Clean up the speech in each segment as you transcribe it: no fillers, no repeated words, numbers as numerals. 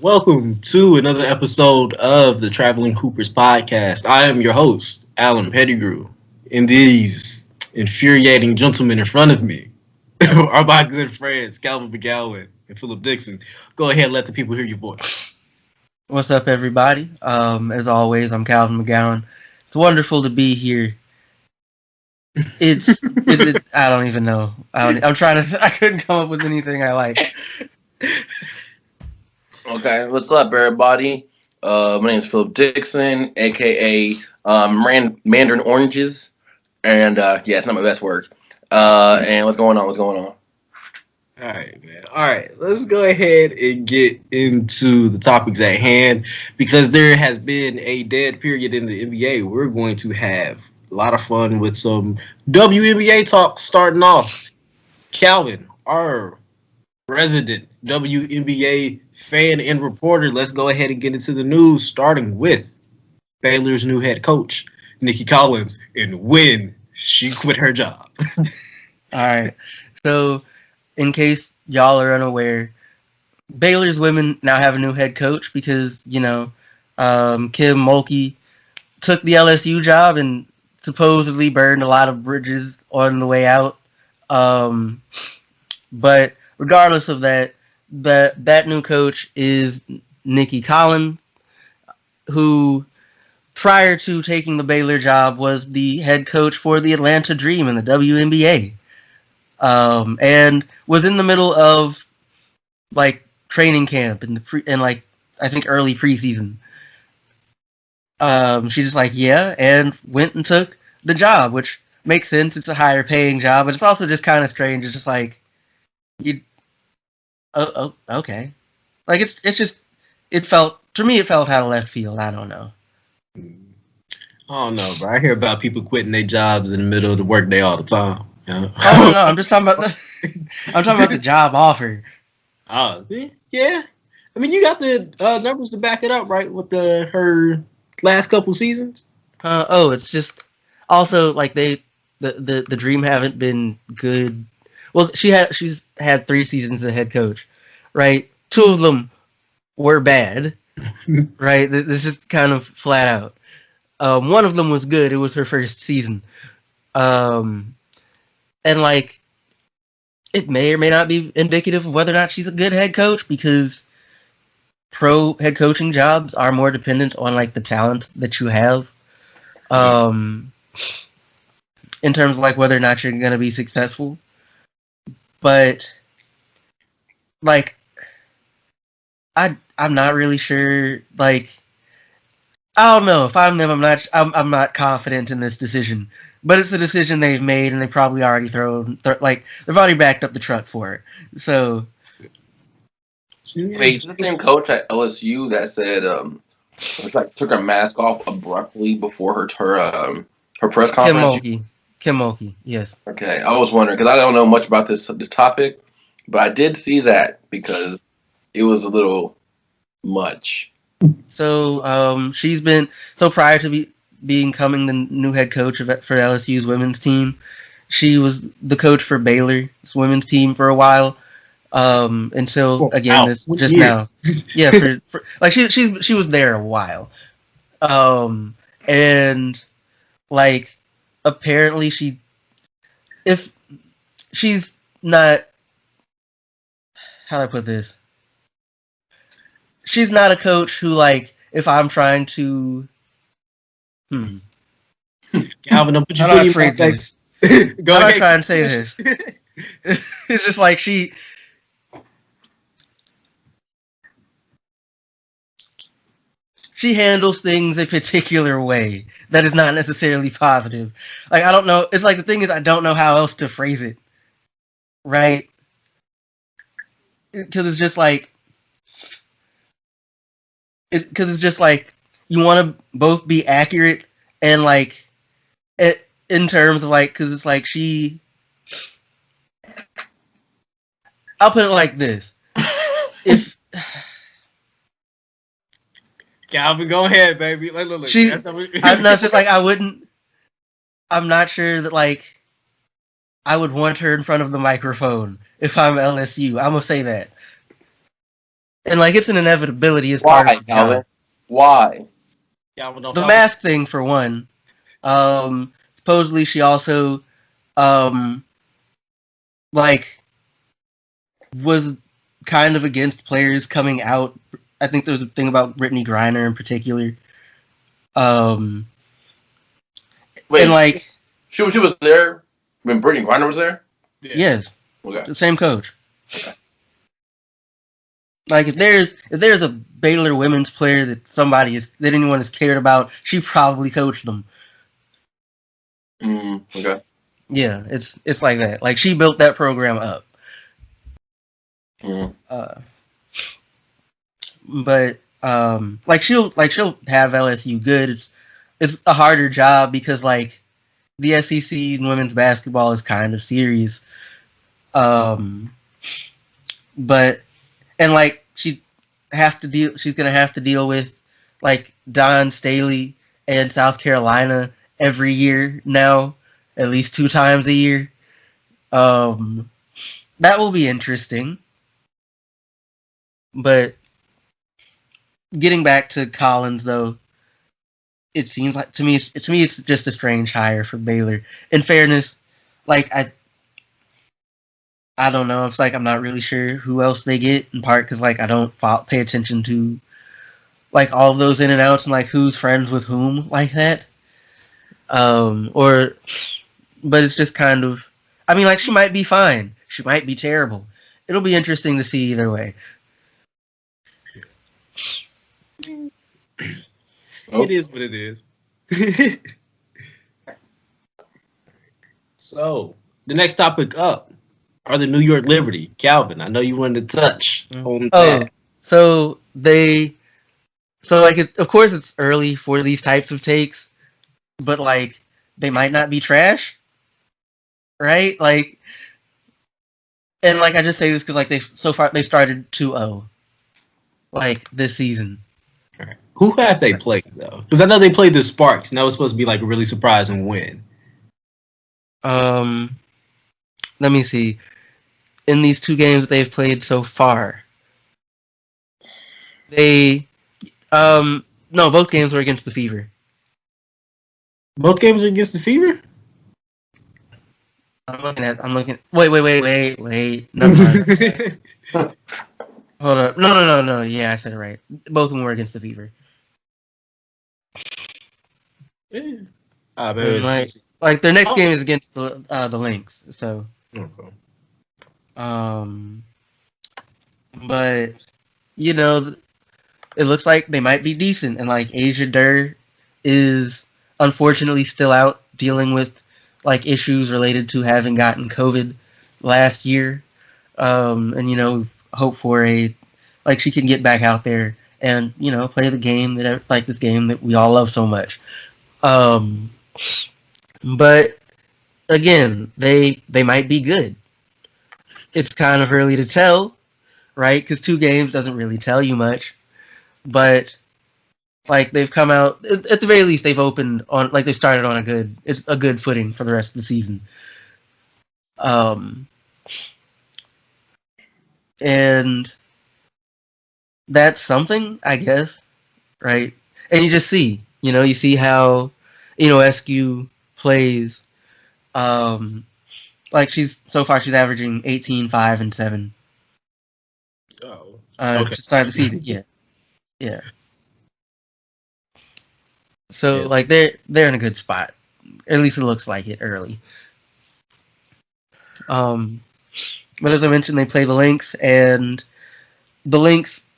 Welcome to another episode of the Traveling Hoopers podcast. I am your host, Alan Pettigrew, and these infuriating gentlemen in front of me are my good friends, Calvin McGowan and Philip Dixon. Go ahead and let the people hear your voice. What's up, everybody? As always, I'm Calvin McGowan. It's wonderful to be here. I don't even know. I couldn't come up with anything I like. Okay, what's up, everybody? My name is Philip Dixon, aka Mandarin Oranges, and it's not my best work. And what's going on? All right, man. All right, let's go ahead and get into the topics at hand because there has been a dead period in the NBA. We're going to have a lot of fun with some WNBA talk starting off. Calvin, our resident WNBA fan and reporter, let's go ahead and get into the news, starting with Baylor's new head coach, Nicki Collen, and when she quit her job. All right. So, in case y'all are unaware, Baylor's women now have a new head coach because, Kim Mulkey took the LSU job and supposedly burned a lot of bridges on the way out. But regardless of that, that new coach is Nicki Collen, who prior to taking the Baylor job was the head coach for the Atlanta Dream in the WNBA, and was in the middle of training camp and I think early preseason. She just and went and took the job, which makes sense. It's a higher paying job, but it's also just kind of strange. It's just okay. It felt out of left field. I don't know. I don't know, bro. I hear about people quitting their jobs in the middle of the workday all the time. You know? Oh no, I'm just talking about the job offer. Oh, yeah. I mean, you got the numbers to back it up, right? With her last couple seasons. It's just also the Dream haven't been good. Well, she's had 3 seasons as head coach, right? 2 of them were bad, right? It's just kind of flat out. One of them was good. It was her first season. And it may or may not be indicative of whether or not she's a good head coach, because pro head coaching jobs are more dependent on the talent that you have. In terms of whether or not you're going to be successful. But I'm not really sure. I don't know. If I'm them, I'm not confident in this decision. But it's a decision they've made, and they probably already they've already backed up the truck for it. So, Wait, the same coach at LSU that said took her mask off abruptly before her press conference. Kim Mulkey, yes. Okay, I was wondering because I don't know much about this topic, but I did see that because it was a little much. So she's been prior to becoming the new head coach for LSU's women's team, she was the coach for Baylor's women's team for a while. Until again this just year. Now, yeah, for she was there a while, and apparently if she's not, how do I put this? She's not a coach who if I'm trying to Calvin, don't put your I'm not afraid to this. Go ahead. I'm not trying to say this. It's just she handles things a particular way that is not necessarily positive. I don't know. It's the thing is, I don't know how else to phrase it. Right? Because it's just you want to both be accurate and in terms of because it's I'll put it like this. If Calvin, go ahead, baby. Look. I'm just I'm not sure that I would want her in front of the microphone if I'm LSU. I'm gonna say that. and like it's an inevitability as part Why, of the Calvin? job. Why? The mask thing for one. Supposedly she also like was kind of against players coming out. I think there was a thing about Brittany Griner in particular. Wait, and like she was there when Brittany Griner was there? Yes. Okay. The same coach. Like if there's a Baylor women's player that anyone has cared about, she probably coached them. Okay. Yeah, it's like that. Like she built that program up. But like she'll have LSU good. It's a harder job because like the SEC in women's basketball is kind of serious. But and like she's gonna have to deal with like Don Staley and South Carolina every year now, at least 2 times a year. That will be interesting. But getting back to Collins though, it seems like to me it's just a strange hire for Baylor. In fairness, like I don't know. It's like I'm not really sure who else they get, in part because like I don't pay attention to like all of those in and outs and like who's friends with whom like that. But it's just kind of. I mean, like she might be fine. She might be terrible. It'll be interesting to see either way. It is what it is. So the next topic up are the New York Liberty. Calvin, I know you wanted to touch on that. So of course it's early for these types of takes, but like they might not be trash, right? Like, and like I just say this because like they started 2-0, like this season. Right. Who have they played though? Because I know they played the Sparks, and that was supposed to be like a really surprising win. Let me see. In these 2 games they've played so far, no, both games were against the Fever. Both games are against the Fever? I'm looking. Wait. Never mind. Hold up. No. Yeah, I said it right. Both of them were against the Fever. Yeah. Like their next game is against the Lynx. So. Okay. But you know, it looks like they might be decent, and like Asia Durr is unfortunately still out dealing with like issues related to having gotten COVID last year, and you know, hope for she can get back out there and you know play the game this game that we all love so much. But again, they might be good. It's kind of early to tell, right? Because 2 games doesn't really tell you much. But like they've come out at the very least, they've opened on like they've started on a good footing for the rest of the season. And that's something, I guess, right? And you just see how Eskew plays. Like she's averaging 18, 5, and 7. Oh, okay. To start the season, yeah. So like they're in a good spot, at least it looks like it early. But as I mentioned, they play the Lynx, and the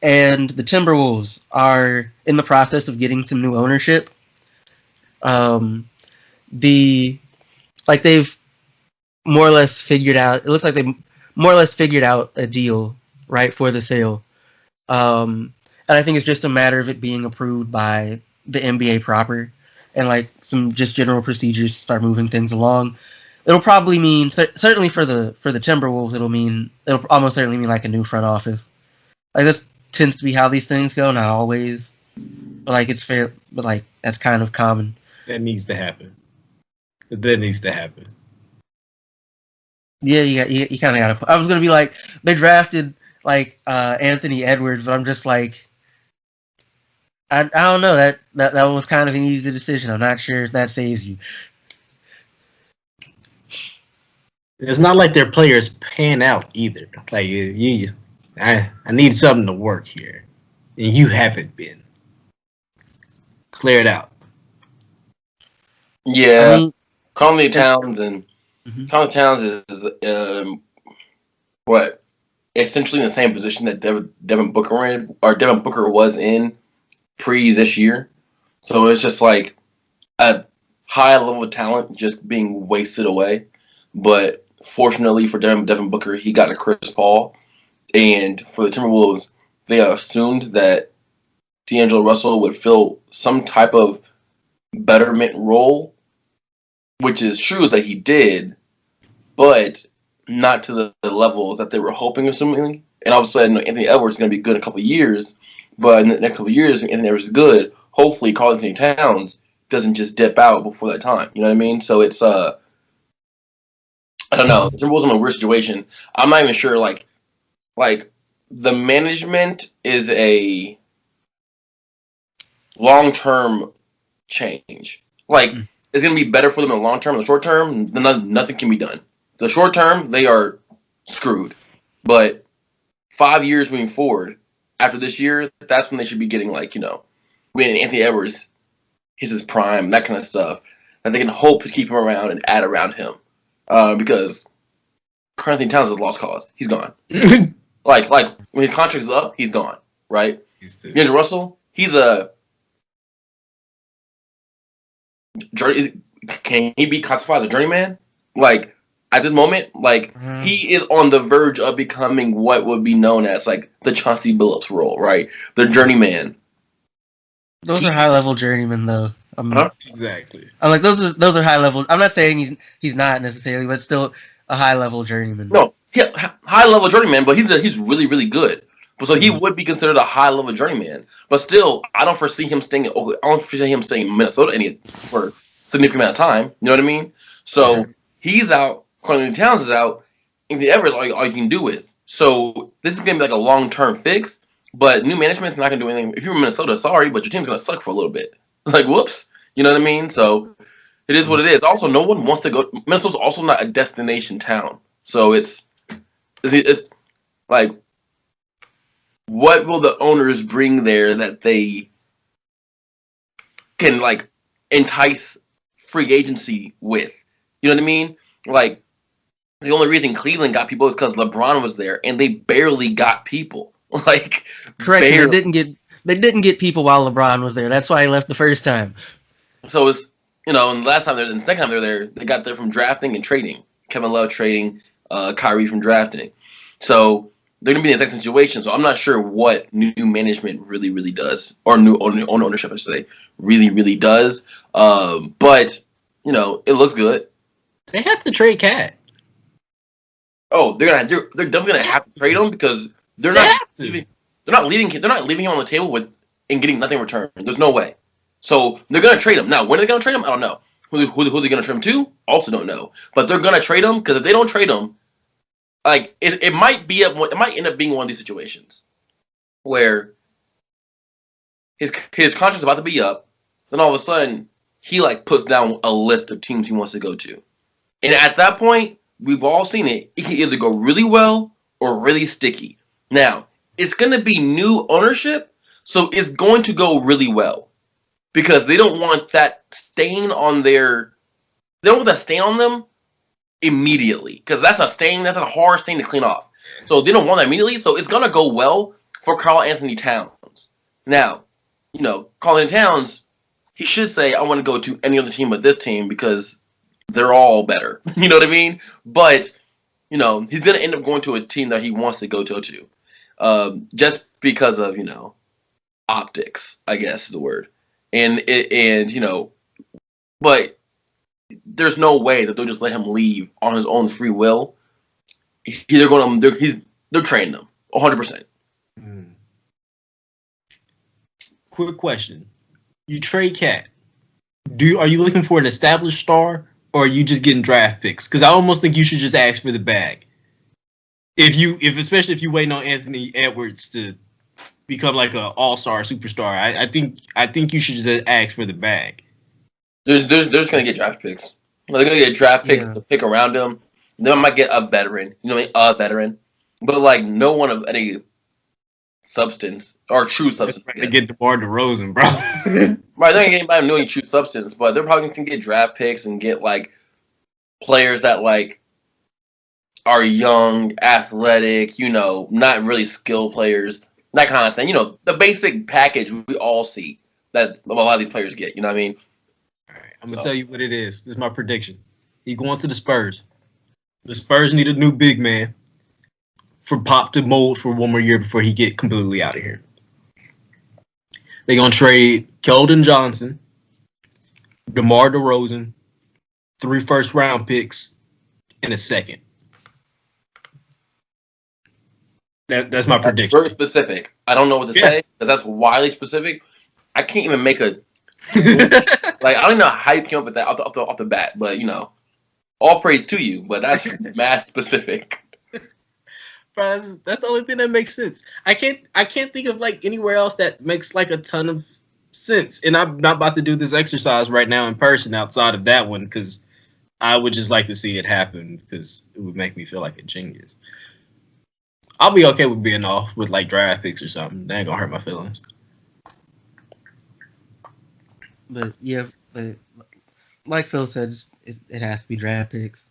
Timberwolves are in the process of getting some new ownership. They've more or less figured out. It looks like they more or less figured out a deal, right, for the sale. And I think it's just a matter of it being approved by the NBA proper, and like some just general procedures to start moving things along. It'll probably mean certainly for the Timberwolves, it'll almost certainly mean like a new front office. Like that tends to be how these things go, not always, but like it's fair, but like that's kind of common. That needs to happen. Yeah, you kind of got to. I was gonna be like, they drafted like Anthony Edwards, but I'm just like, I don't know, that was kind of an easy decision. I'm not sure if that saves you. It's not like their players pan out either. Like I need something to work here, and you haven't been. Clear it out. Yeah, I mean, Conley if, Towns is what essentially in the same position that Devin Booker was in pre this year. So it's just like a high level of talent just being wasted away. But fortunately for Devin Booker, he got a Chris Paul, and for the Timberwolves, they assumed that D'Angelo Russell would fill some type of betterment role, which is true that he did, but not to the level that they were hoping, assumingly. And all of a sudden, Anthony Edwards is going to be good in a couple of years, but in the next couple of years, when Anthony Edwards is good, hopefully Karl Anthony Towns doesn't just dip out before that time. You know what I mean? So it's I don't know. The Timberwolves in a weird situation. I'm not even sure. Like the management is a long-term change. Like it's gonna be better for them in the long term. In the short term, nothing can be done. The short term, they are screwed. But 5 years moving forward, after this year, that's when they should be getting when Anthony Edwards hits his prime, that kind of stuff. That they can hope to keep him around and add around him, because Karl Anthony Towns is a lost cause. He's gone. like when his contract is up, he's gone. Right? D'Angelo Russell, he's a. Can he be classified as a journeyman? Like at this moment, he is on the verge of becoming what would be known as the Chauncey Billups role, right? The journeyman. Those are high level journeymen, though. Exactly. I'm like those are high level. I'm not saying he's not necessarily, but still a high level journeyman. No, high level journeyman, but he's really really good. So he would be considered a high level journeyman. But still, I don't foresee him staying in Oakland. I don't foresee him staying in Minnesota for a significant amount of time. You know what I mean? So he's out. Karl Towns is out. Anthony Edwards, all you can do with. So this is gonna be like a long term fix. But new management's not gonna do anything. If you're in Minnesota, sorry, but your team's gonna suck for a little bit. Whoops. You know what I mean? So it is what it is. Also, no one wants to go. Minnesota's also not a destination town. So it's like, what will the owners bring there that they can entice free agency with? You know what I mean? Like the only reason Cleveland got people is because LeBron was there, and they barely got people. Correct. They didn't get people while LeBron was there. That's why he left the first time. So it's and the last time the second time they were there, they got there from drafting and trading. Kevin Love trading Kyrie from drafting. So they're gonna be in the exact situation. So I'm not sure what new management really, really does, or new ownership, I should say, really, really does. But it looks good. They have to trade Cat. Oh, they're definitely gonna have to trade him because they're not leaving him on the table and getting nothing in return. There's no way. So they're gonna trade him. Now, when are they gonna trade him? I don't know. Who are they gonna trade him to? Also don't know. But they're gonna trade him because if they don't trade him, it might end up being one of these situations where his contract's about to be up, then all of a sudden he puts down a list of teams he wants to go to, and at that point we've all seen it. It can either go really well or really sticky. Now it's going to be new ownership, so it's going to go really well because they don't want that stain on them immediately, because that's a hard stain to clean off. So they don't want that immediately, so it's gonna go well for Karl Anthony Towns. Now, Karl Anthony Towns, he should say, I want to go to any other team but this team because they're all better. You know what I mean? But he's gonna end up going to a team that he wants to go to, just because of optics, I guess is the word. But there's no way that they'll just let him leave on his own free will. They're training him 100%. Quick question: you trade Cat. Are you looking for an established star, or are you just getting draft picks? Because I almost think you should just ask for the bag. Especially if you're waiting on Anthony Edwards to become like an all-star superstar, I think you should just ask for the bag. They're just gonna get draft picks. They're gonna get draft picks Yeah. to pick around him. They might get a veteran, you know what I mean? A veteran, but like no one of any substance or true substance. They get DeMar DeRozan, bro. Right, they're gonna get anybody knowing true substance, but they're probably gonna get draft picks and get like players that like are young, athletic, you know, not really skilled players, that kind of thing. You know, the basic package we all see that a lot of these players get. You know what I mean? All right, I'm gonna tell you what it is. This is my prediction. He going to the Spurs. The Spurs need a new big man for Pop to mold for one more year before he get completely out of here. They're gonna trade Keldon Johnson, DeMar DeRozan, 3 first-round picks, and a second. That's my prediction. Very specific. I don't know what to say because that's wildly specific. I can't even make a like. I don't even know how you came up with that off the bat, but you know, all praise to you. But that's mad specific. Bro, that's the only thing that makes sense. I can't think of like anywhere else that makes like a ton of sense. And I'm not about to do this exercise right now in person outside of that one because I would just like to see it happen because it would make me feel like a genius. I'll be okay with being off with like draft picks or something. That ain't gonna hurt my feelings. But yeah, like Phil said, it has to be draft picks,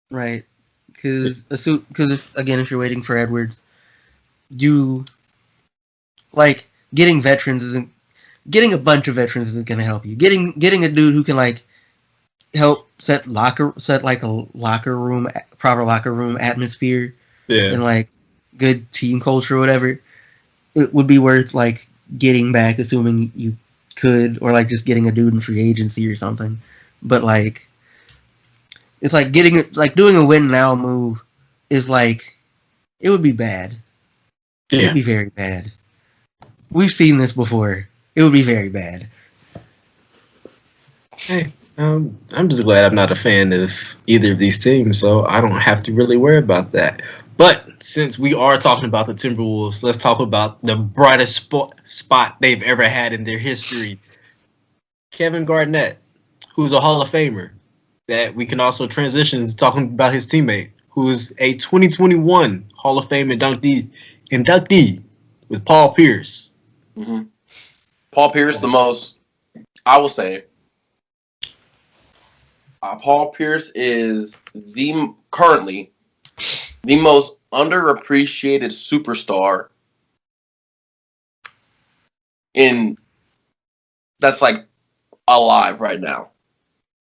right? Because if you're waiting for Edwards, you like getting a bunch of veterans isn't gonna help you. Getting a dude who can like help set like a proper locker room atmosphere. Yeah. And like good team culture or whatever, it would be worth like getting back, assuming you could, or like just getting a dude in free agency or something. But like, it's like doing a win now move is like, it would be bad. Yeah. It would be very bad. We've seen this before. It would be very bad. Hey, I'm just glad I'm not a fan of either of these teams, so I don't have to really worry about that. But since we are talking about the Timberwolves, let's talk about the brightest spot they've ever had in their history. Kevin Garnett, who's a Hall of Famer, that we can also transition to talking about his teammate, who is a 2021 Hall of Fame inductee with Paul Pierce. Mm-hmm. Paul Pierce, the most, I will say, Paul Pierce is currently the most underappreciated superstar that's like alive right now.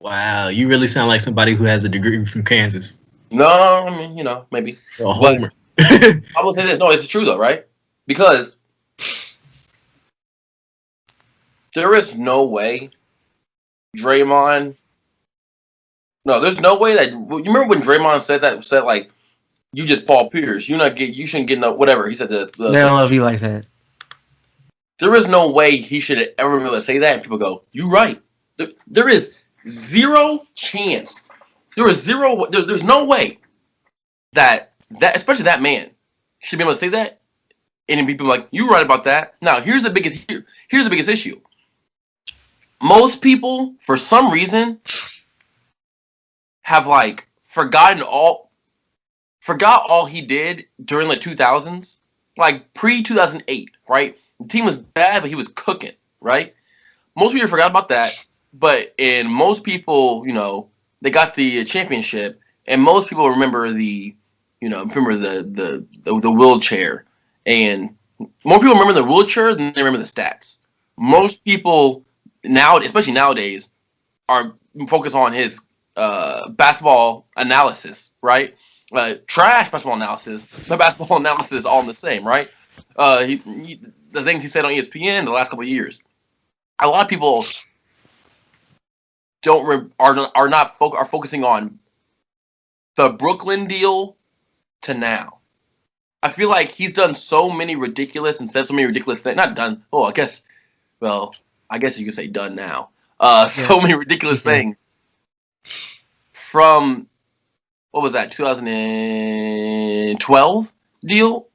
Wow, you really sound like somebody who has a degree from Kansas. No, I mean, you know, maybe. A homer. I will say this. No, it's true though, right? Because there is no way Draymond. No, there's no way that. You remember when Draymond said like, you just Paul Pierce. You shouldn't get no whatever. He said They don't love you like that. There is no way he should ever be able to say that, and people go, "You right." There is zero chance. There's no way that especially that man should be able to say that, and people like, "You right about that." Now here's the biggest issue. Most people, for some reason, have like forgot all he did during the 2000s, like pre-2008, right? The team was bad, but he was cooking, right? Most people forgot about that, but most people, you know, they got the championship, and most people remember the wheelchair, and more people remember the wheelchair than they remember the stats. Most people now, especially nowadays, are focused on his basketball analysis, right? Trash basketball analysis, the basketball analysis, all the same, right? The things he said on ESPN the last couple of years. A lot of people are focusing on the Brooklyn deal to now. I feel like he's done so many ridiculous and said so many ridiculous things. Not done. Oh, I guess you could say done now. So many ridiculous things from what was that, 2012 deal,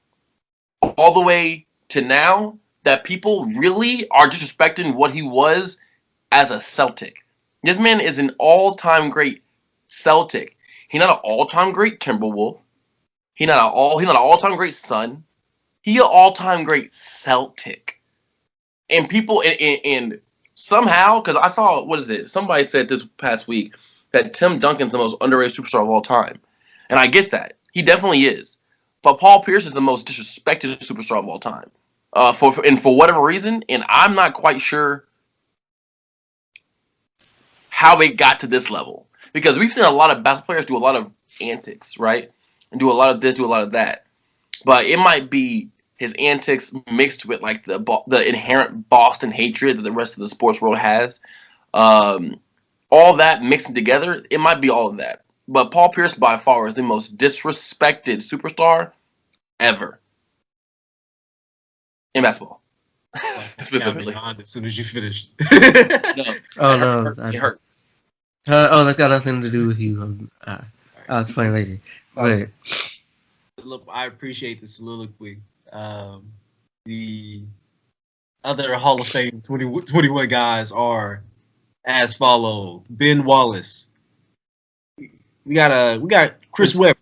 all the way to now, that people really are disrespecting what he was as a Celtic. This man is an all-time great Celtic. He's not an all-time great Timberwolf. He's not an all-time great Sun. He's an all-time great Celtic. And people and somehow, because I saw, what is it? Somebody said this past week that Tim Duncan's the most underrated superstar of all time. And I get that. He definitely is. But Paul Pierce is the most disrespected superstar of all time. For whatever reason, and I'm not quite sure how it got to this level. Because we've seen a lot of basketball players do a lot of antics, right? And do a lot of this, do a lot of that. But it might be his antics mixed with like the inherent Boston hatred that the rest of the sports world has. All that mixed together, it might be all of that. But Paul Pierce by far is the most disrespected superstar ever in basketball. Specifically. As soon as you finished. No. Oh, no. It hurt. That's got nothing to do with you. I'll explain later. But Look, I appreciate the soliloquy. The other Hall of Fame 21 guys are as follow: Ben Wallace. We got Chris Webber.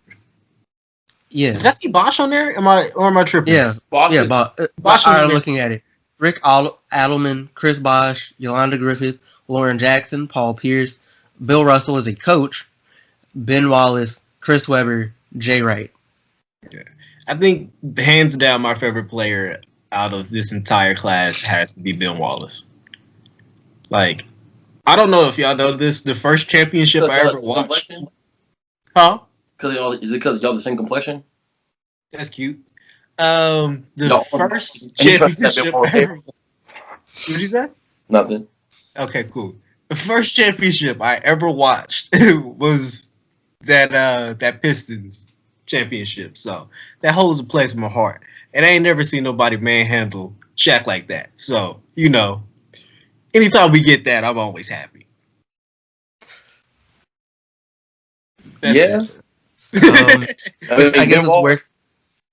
yeah, Did I see Bosch on there? Am I tripping? yeah, Bosch yeah. is- Bosch is are there. looking at it. Rick Adelman, Chris Bosch, Yolanda Griffith, Lauren Jackson, Paul Pierce, Bill Russell is a coach, Ben Wallace, Chris Webber, Jay Wright. I think hands down my favorite player out of this entire class has to be Ben Wallace. Like, I don't know if y'all know this. The first championship I ever watched. Huh? Is it because y'all the same complexion? That's cute. The No. first Can you press that championship bit more, I ever. What'd you say? Nothing. Okay, cool. The first championship I ever watched was that Pistons championship. So that holds a place in my heart. And I ain't never seen nobody manhandle Shaq like that. So, anytime we get that, I'm always happy. That's Yeah. it.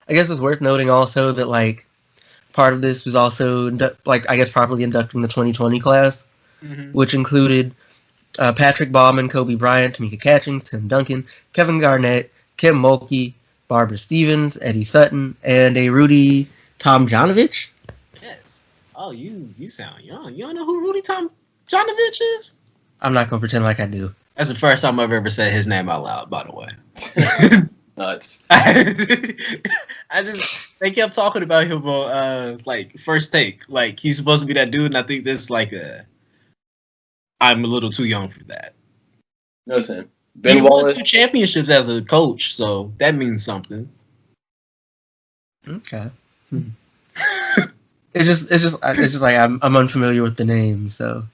I guess it's worth noting also that like part of this was also properly inducting the 2020 class, Mhm. which included Patrick Baumann, Kobe Bryant, Tamika Catchings, Tim Duncan, Kevin Garnett, Kim Mulkey, Barbara Stevens, Eddie Sutton, and a Rudy Tomjanovich. Yes. Oh, you sound young. You don't know who Rudy Tomjanovich is? I'm not gonna pretend like I do. That's the first time I've ever said his name out loud, by the way. Nuts. They kept talking about him on First Take. Like he's supposed to be that dude, and I think this I'm a little too young for that. Listen, He Ben won Wallace. 2 championships as a coach, so that means something. Okay. It's just like I'm unfamiliar with the name, so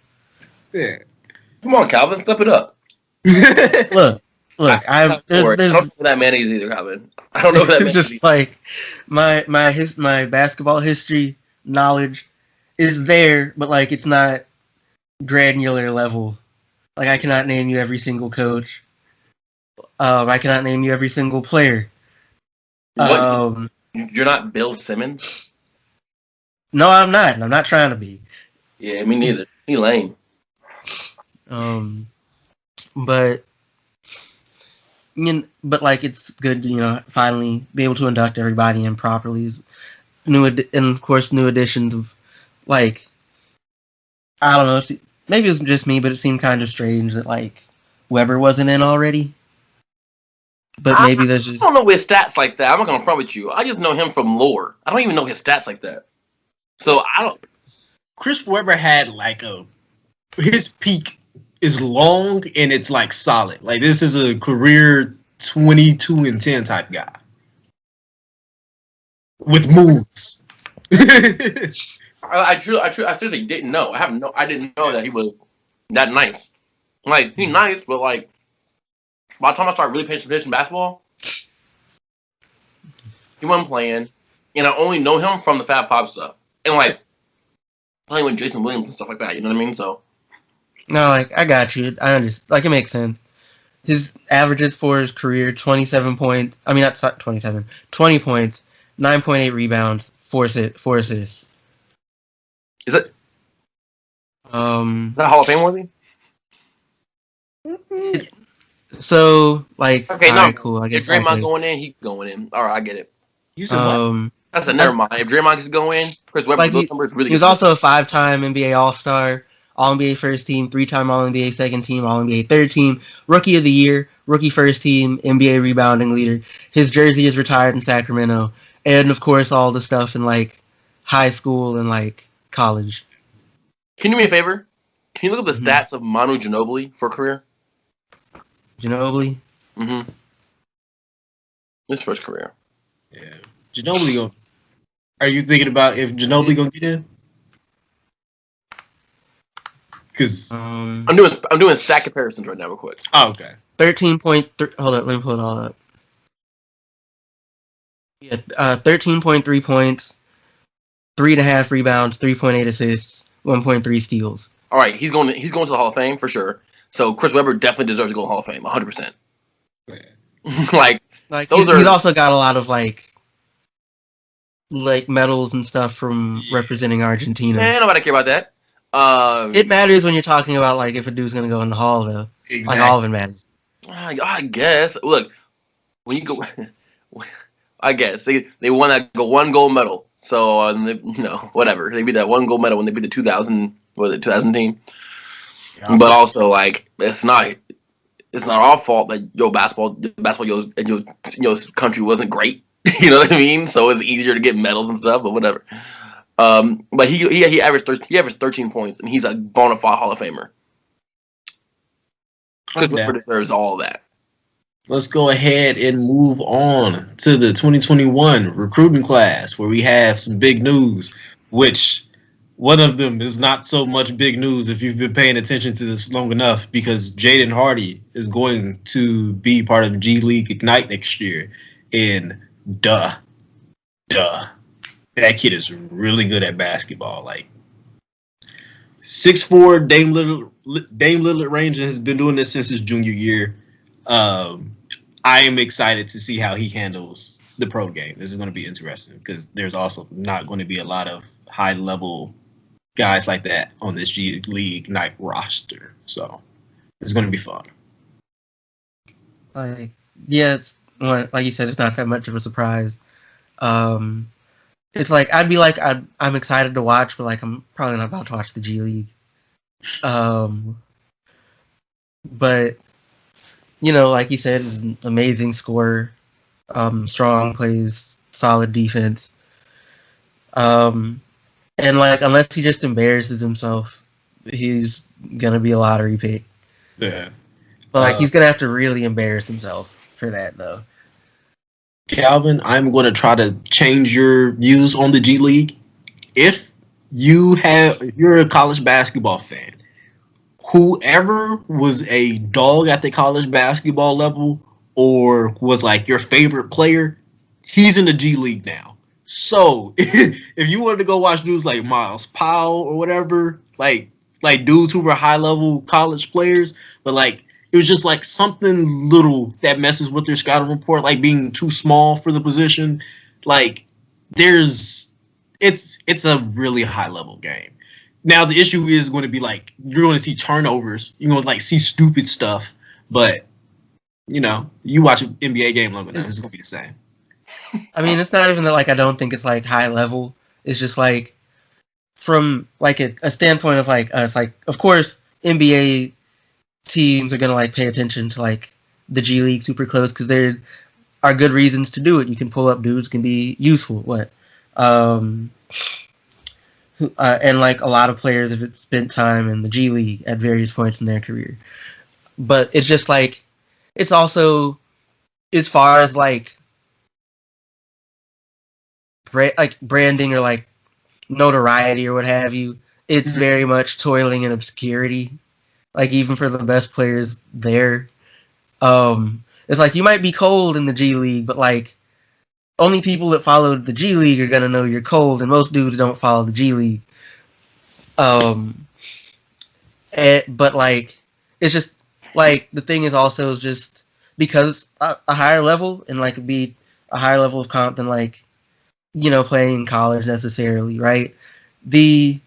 Yeah. Come on, Calvin, step it up. look. I don't know who that man is either, Calvin. I don't know who that man It's is. just like my basketball history knowledge is there, but like it's not granular level. Like I cannot name you every single coach. I cannot name you every single player. What? You're not Bill Simmons? No, I'm not. And I'm not trying to be. Yeah, me neither. He lame. But like it's good to finally be able to induct everybody in properly. And of course new additions of like I don't know. Maybe it was just me, but it seemed kind of strange that like Weber wasn't in already. But maybe there's just I don't know his stats like that. I'm not gonna front with you. I just know him from lore. I don't even know his stats like that. So I don't. Chris Webber had his peak is long and it's like solid. Like this is a career 22-10 type guy with moves. I seriously didn't know. I didn't know that he was that nice. Like he's nice, but like by the time I started really paying attention to basketball, he wasn't playing, and I only know him from the Fab Pop stuff and like playing with Jason Williams and stuff like that. You know what I mean? So no, like I got you. I understand. Like it makes sense. His averages for his career 27 points. I mean, not 27. 20 points, 9.8 rebounds, four assists. Is it Um, a Hall of Fame worthy? so like, Okay, all no. right, cool. I If guess Draymond going in, he's going in. All right, I get it. You said what? I said never mind. If Draymond is going in, Chris Webber, like those numbers really. he was also a 5-time NBA All-Star, All-NBA First Team, 3-time All-NBA Second Team, All-NBA Third Team, Rookie of the Year, Rookie First Team, NBA Rebounding Leader. His jersey is retired in Sacramento, and of course all the stuff in like high school and like college. Can you do me a favor? Can you look up the stats of Manu Ginobili for career? Ginobili. Mm-hmm. His first career. Yeah, Ginobili going. Are you thinking about if Ginobili gonna get in? Because I'm doing stat comparisons right now, real quick. Oh, okay. 13.3. Hold up, let me pull it all up. Yeah, 13.3 points, 3.5 rebounds, 3.8 assists, 1.3 steals. All right, he's going to the Hall of Fame for sure. So Chris Webber definitely deserves to go to the Hall of Fame, 100%. like he's also got a lot of like medals and stuff from representing Argentina. Nobody care about that. It matters when you're talking about like if a dude's gonna go in the Hall though. Exactly. Like all of it matters. I guess. Look, when you go, I guess they won that one gold medal. So whatever, they beat that one gold medal when they beat the 2000 team. Yeah, but also like it's not our fault that your basketball your country wasn't great. You know what I mean? So it's easier to get medals and stuff, but whatever. But he averaged 13 points, and he's a bona fide Hall of Famer. Chris Webber deserves all of that. Let's go ahead and move on to the 2021 recruiting class, where we have some big news, which one of them is not so much big news if you've been paying attention to this long enough, because Jaden Hardy is going to be part of G League Ignite next year. And duh. That kid is really good at basketball. Like 6'4", Dame Lillard range, and has been doing this since his junior year. I am excited to see how he handles the pro game. This is going to be interesting because there's also not going to be a lot of high level guys like that on this G League Ignite roster. So it's going to be fun. Like you said, it's not that much of a surprise. It's like I'm excited to watch, but like I'm probably not about to watch the G League. But like you said, is an amazing scorer, strong, plays solid defense. And like unless he just embarrasses himself, he's gonna be a lottery pick. Yeah. But like he's gonna have to really embarrass himself for that though. Calvin, I'm going to try to change your views on the G League. If you're a college basketball fan, whoever was a dog at the college basketball level or was like your favorite player, he's in the G League now. So if you wanted to go watch dudes like Miles Powell or whatever, like dudes who were high level college players, but like it was just like something little that messes with their scouting report, like being too small for the position. Like it's a really high level game. Now the issue is going to be like you're going to see turnovers, you're going to like see stupid stuff, but you watch an NBA game long enough, it's going to be the same. I mean, it's not even that like I don't think it's like high level. It's just like from like a standpoint of like us, like of course NBA teams are gonna like pay attention to like the G League super close because there are good reasons to do it. You can pull up dudes, can be useful. And like a lot of players have spent time in the G League at various points in their career. But it's just like it's also as far as like branding or like notoriety or what have you, it's very much toiling in obscurity. Like even for the best players there, it's like you might be cold in the G League, but like only people that followed the G League are gonna know you're cold, and most dudes don't follow the G League. But like it's just like the thing is also just because a higher level and like be a higher level of comp than like playing in college necessarily, right? I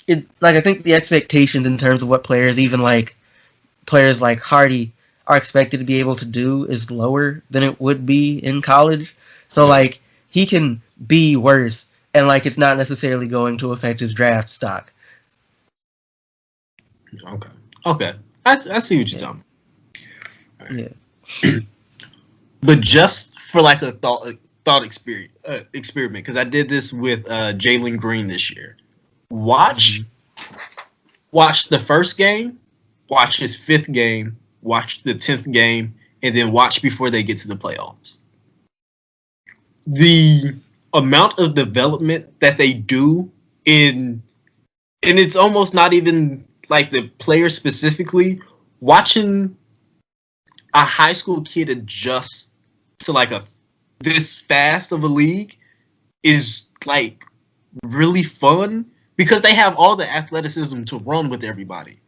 think the expectations in terms of what players, even like players like Hardy, are expected to be able to do is lower than it would be in college. So like he can be worse, and like it's not necessarily going to affect his draft stock. Okay. I see what you're talking about. Yeah. But just for like a thought experiment, because I did this with Jalen Green this year. Watch the first game, watch his 5th game, watch the 10th game, and then watch before they get to the playoffs. The amount of development that they do and it's almost not even like the player specifically, watching a high school kid adjust to like this fast of a league is like really fun because they have all the athleticism to run with everybody.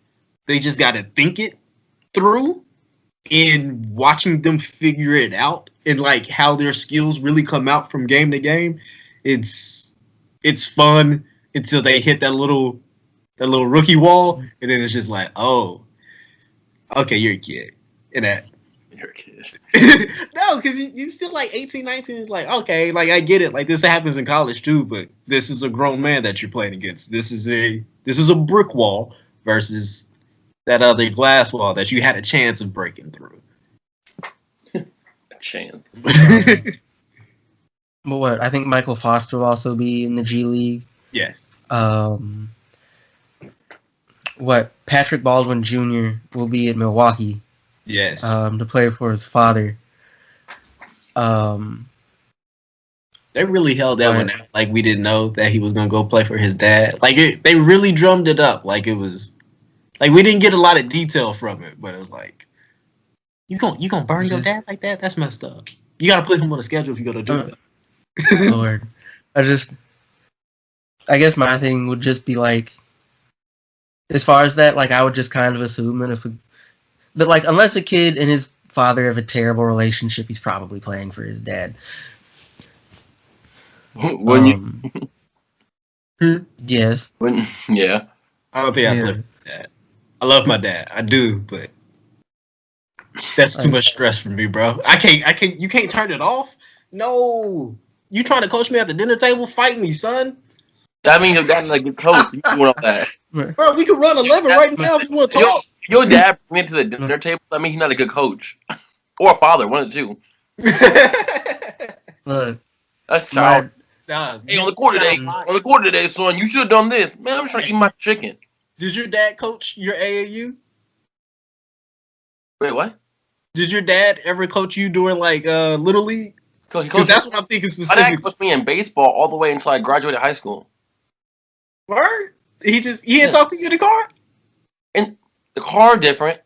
They just got to think it through, and watching them figure it out and like how their skills really come out from game to game, it's fun until they hit that little rookie wall, and then it's just like, oh, okay, you're a kid. And that. You're a kid. No, because you still like 18, 19. It's like, okay, like I get it. Like this happens in college too, but this is a grown man that you're playing against. This is a brick wall versus that other glass wall that you had a chance of breaking through. A chance. But what? I think Michael Foster will also be in the G League. Yes. Patrick Baldwin Jr. will be at Milwaukee. Yes. To play for his father. They really held that one out. Like we didn't know that he was gonna go play for his dad. Like they really drummed it up. Like it was, like we didn't get a lot of detail from it, but it was like, you gonna burn your dad like that? That's messed up. You gotta put him on a schedule if you're gonna do that. Lord, I guess my thing would just be like, as far as that, like I would just kind of assume that like unless a kid and his father have a terrible relationship, he's probably playing for his dad. Wouldn't you? Yes. Yeah. I don't think I play for my dad. I love my dad. I do, but that's too much stress for me, bro. I can't. You can't turn it off. No. You trying to coach me at the dinner table? Fight me, son. That means your dad's like a good coach. You doing all that. Bro, we can run 11 right now if you want to talk. Your dad bring me to the dinner table. I mean, he's not a good coach. Or a father, one of the two. Look. That's child. Nah, hey, on the court today, son, you should have done this. Man, I'm trying to eat my chicken. Did your dad coach your AAU? Wait, what? Did your dad ever coach you during like Little League? Because that's what I'm thinking specifically. My dad coached me in baseball all the way until I graduated high school. Word? He didn't talk to you in the car? And the car different.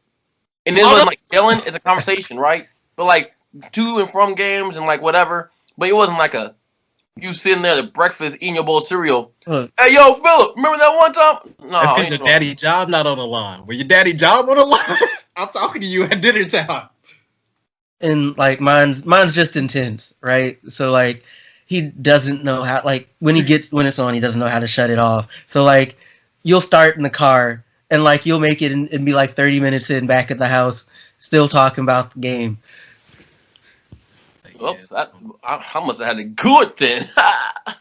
And it was like yelling is a conversation, right? But like to and from games and like whatever. But it wasn't like you sitting there at breakfast eating your bowl of cereal. Hey, yo, Philip, remember that one time? No, that's because your daddy job not on the line. When your daddy job on the line, I'm talking to you at dinner time. And like mine's just intense, right? So like he doesn't know how, like when it's on, he doesn't know how to shut it off. So like you'll start in the car and like you'll make it and be like 30 minutes in back at the house, still talking about the game. Oops, I must have had it good then. I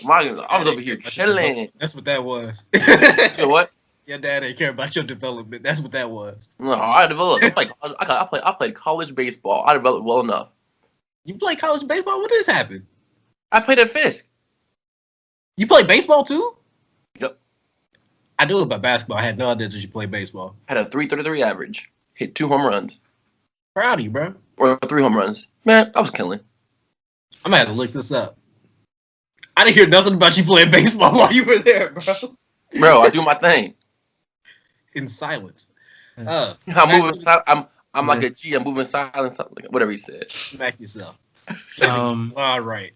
was over here chilling. That's what that was. You know what? Your dad didn't care about your development. That's what that was. No, I developed. I played college baseball. I developed well enough. You played college baseball? When did this happen? I played at Fisk. You played baseball too? Yep. I knew about basketball. I had no idea that you played baseball. I had a .333 average. Hit 2 home runs. Proud of you, bro. Or 3 home runs. Man, I was killing. I'm gonna have to look this up. I didn't hear nothing about you playing baseball while you were there, bro. Bro, I do my thing. In silence. I'm like a G. I'm moving silent. Something, whatever he said. Smack yourself. All right.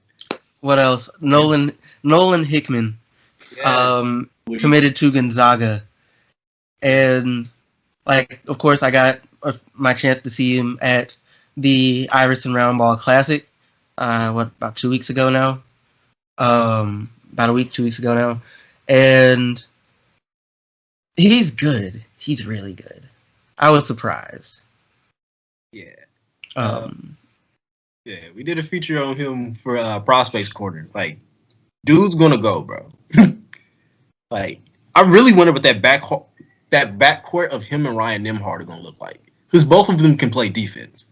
What else? Nolan Hickman, Yes. committed to Gonzaga, and Like, of course, I got my chance to see him at the Iverson Roundball Classic. About 2 weeks ago now? About a week, 2 weeks ago now, and he's good. He's really good. I was surprised. Yeah. Yeah, we did a feature on him for Prospects Corner. Like, dude's gonna go, bro. Like, I really wonder what that backcourt of him and Ryan Nembhard are gonna look like, because both of them can play defense.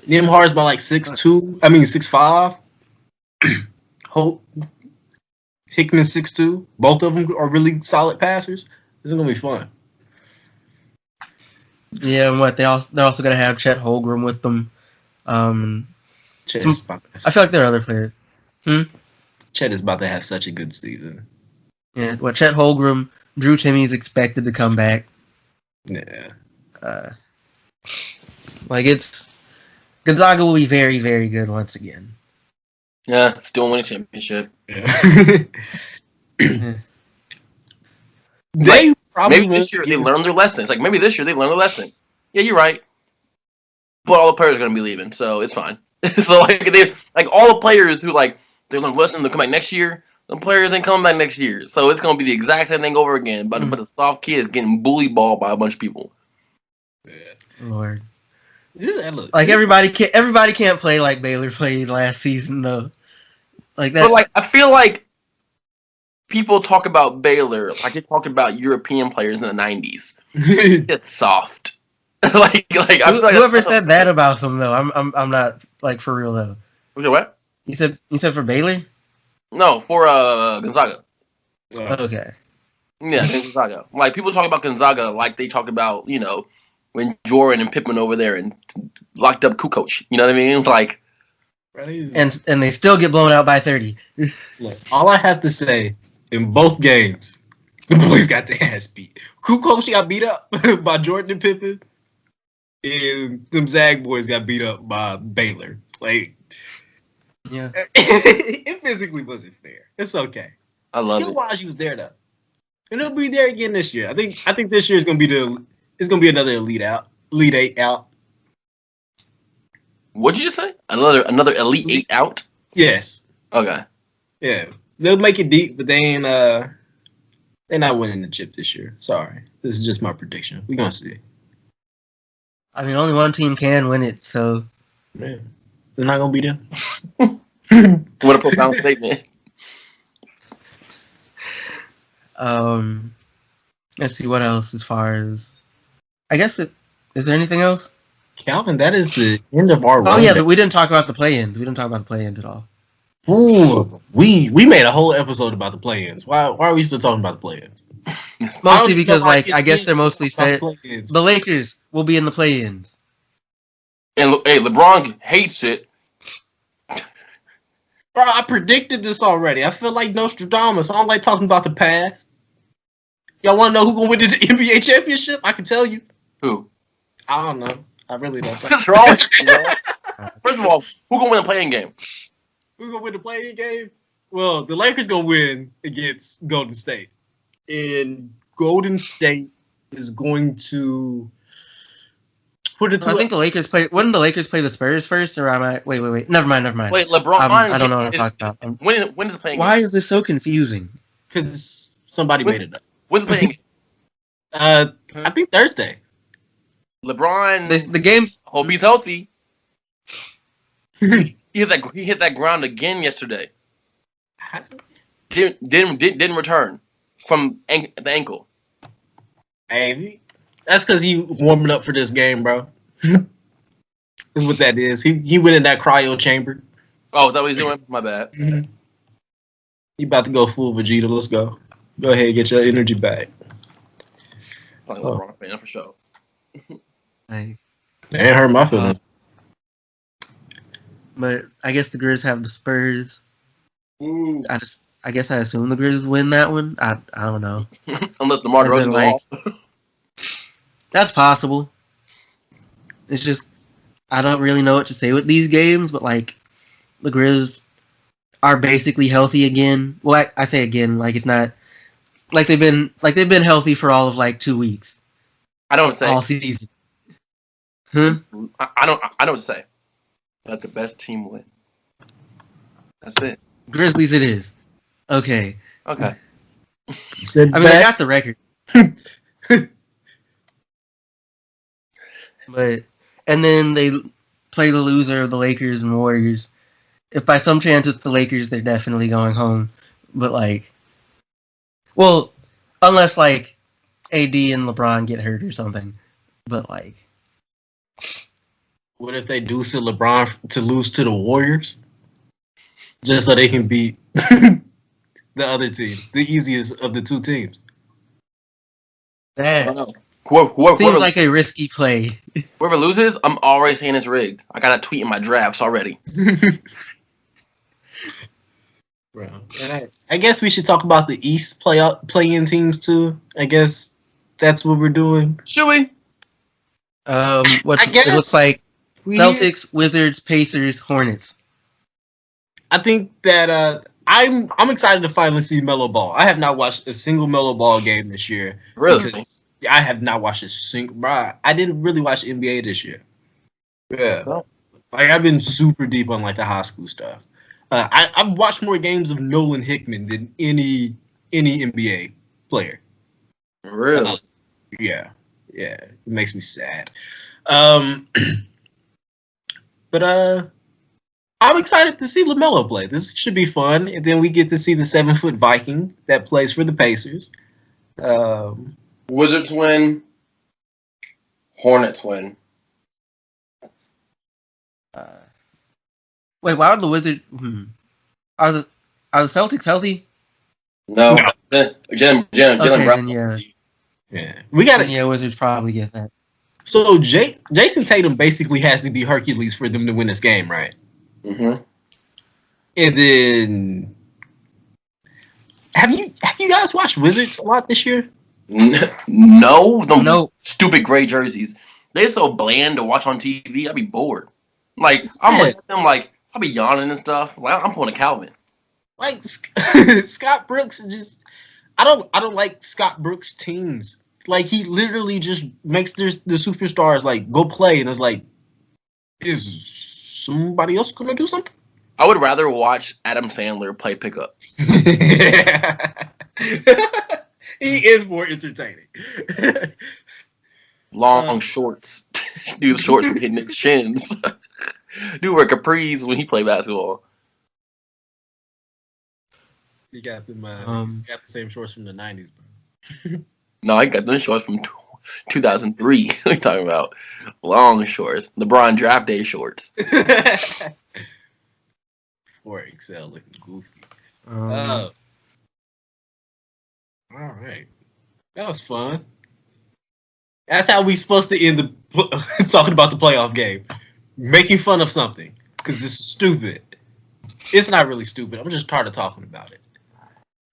Nembhard's about like 6'2". I mean 6'5". Hope Hickman 6'2". Both of them are really solid passers. This is gonna be fun. Yeah, and they're also gonna have Chet Holmgren with them. I feel like there are other players. Chet is about to have such a good season. Yeah, Chet Holmgren, Drew Timmy's expected to come back. Yeah. Gonzaga will be very, very good once again. Yeah, still win a championship. Yeah. They probably maybe this year they learned their lessons. Like maybe this year they learned their lesson. Yeah, you're right. But all the players are gonna be leaving, so it's fine. So all the players who they learned a lesson, they'll come back next year. The players ain't coming back next year, so it's gonna be the exact same thing over again. But the soft kid is getting bully balled by a bunch of people. Yeah. Lord. Everybody can't play like Baylor played last season though. Like that. But I feel like people talk about Baylor like they talked about European players in the '90s. It's soft. I feel like whoever said that about them though, I'm not for real though. What? You said for Baylor? No, for Gonzaga. Okay. Yeah, Gonzaga. People talk about Gonzaga like they talk about when Jordan and Pippen over there and locked up Kukoc. You know what I mean? And they still get blown out by 30. Look, all I have to say, in both games, the boys got their ass beat. Kukoc got beat up by Jordan and Pippen, and them Zag boys got beat up by Baylor. Yeah, it physically wasn't fair. It's okay. I love Skill-wise, you was there though, and it'll be there again this year. I think this year is gonna be another Elite Eight out. What'd you just say? Another Elite Eight out? Yes. Okay. Yeah, they'll make it deep, but they're not winning the chip this year. Sorry, this is just my prediction. We're gonna see. I mean, only one team can win it, so yeah, they're not gonna be there. What a profound statement. Let's see what else as far as. I guess is there anything else? Calvin, that is the end of our. Oh yeah, we didn't talk about the play-ins. We didn't talk about the play-ins at all. Ooh, we made a whole episode about the play-ins. Why are we still talking about the play-ins? Mostly because I guess they're mostly said the Lakers will be in the play-ins. And hey, LeBron hates it. Bro, I predicted this already. I feel like Nostradamus. I don't like talking about the past. Y'all want to know who gonna win the NBA championship? I can tell you. Who? I don't know. I really don't. What's wrong with you, man? First of all, who gonna win the playing game? Who's gonna win the playing game? Well, the Lakers gonna win against Golden State, and Golden State is going to put it. I think the Lakers play. Wouldn't the Lakers play the Spurs first, or am I? Wait. Never mind. Wait, LeBron. I don't know what I'm talking about. When is the playing game? Why is this so confusing? Because somebody made it up. When's the playing game? I think Thursday. LeBron. The games. Hope he's healthy. He hit that ground again yesterday. Didn't return from the ankle. Hey, that's because he warming up for this game, bro. That's what that is. He went in that cryo chamber. Oh, is that what he's doing? My bad. Mm-hmm. He about to go full Vegeta. Let's go. Go ahead and get your energy back. Like LeBron fan for sure. Hey. That ain't hurt my feelings. But I guess the Grizz have the Spurs. Ooh. I guess I assume the Grizz win that one. I don't know. Unless DeMar DeRozan goes off. That's possible. It's just I don't really know what to say with these games, but the Grizz are basically healthy again. Well, I say again, it's not Like they've been healthy for all of like 2 weeks I don't say. all season. Huh? I don't say. Let the best team win. That's it. Grizzlies, it is. Okay. Okay. You said I mean, they got the record, but and then they play the loser of the Lakers and Warriors. If by some chance it's the Lakers, they're definitely going home. But like, well, unless like AD and LeBron get hurt or something. But like, What if they do send LeBron to lose to the Warriors? Just so they can beat the other team, the easiest of the two teams. I that don't know. Whoever, seems like a risky play. whoever loses, I'm already saying it's rigged. I got a tweet in my drafts already. Bro, and I guess we should talk about the East play-in teams too. I guess that's what we're doing. Should we? It guess looks like We- Celtics, Wizards, Pacers, Hornets. I think that I'm excited to finally see Melo Ball. I have not watched a single Melo Ball game this year. Really? Because I have not watched a single. Bro, I didn't really watch NBA this year. Yeah, Oh. like I've been super deep on like the high school stuff. I've watched more games of Nolan Hickman than any NBA player. Really? Yeah, it makes me sad. But I'm excited to see LaMelo play. This should be fun, and then we get to see the 7-foot Viking that plays for the Pacers. Wizards win. Hornets win. Wait, why are the Wizards? Are the Celtics healthy? No. No. Jalen Okay, Brown. then Yeah, we got it. yeah, Wizards probably get that. So Jason Tatum basically has to be Hercules for them to win this game, right? Mm-hmm. And then, have you guys watched Wizards a lot this year? No, them No. stupid gray jerseys. They're so bland to watch on TV. I'd be bored. Like I'm looking at them, like I'll be yawning and stuff. Like I'm pulling a Calvin. Like Scott Brooks is just I don't like Scott Brooks teams. Like he literally just makes the superstars like go play, and it's like, is somebody else gonna do something? I would rather watch Adam Sandler play pickup. He is more entertaining. Long shorts. Dude, shorts hitting his chins. Dude wear capris when he play basketball. He got them. He's got the same shorts from the '90s, bro. No, I got those shorts from 2003. What are you talking about? Long shorts. LeBron draft day shorts. 4XL looking goofy. Um, All right, that was fun. That's how we supposed to end the talking about the playoff game, making fun of something because this is stupid. It's not really stupid. I'm just tired of talking about it.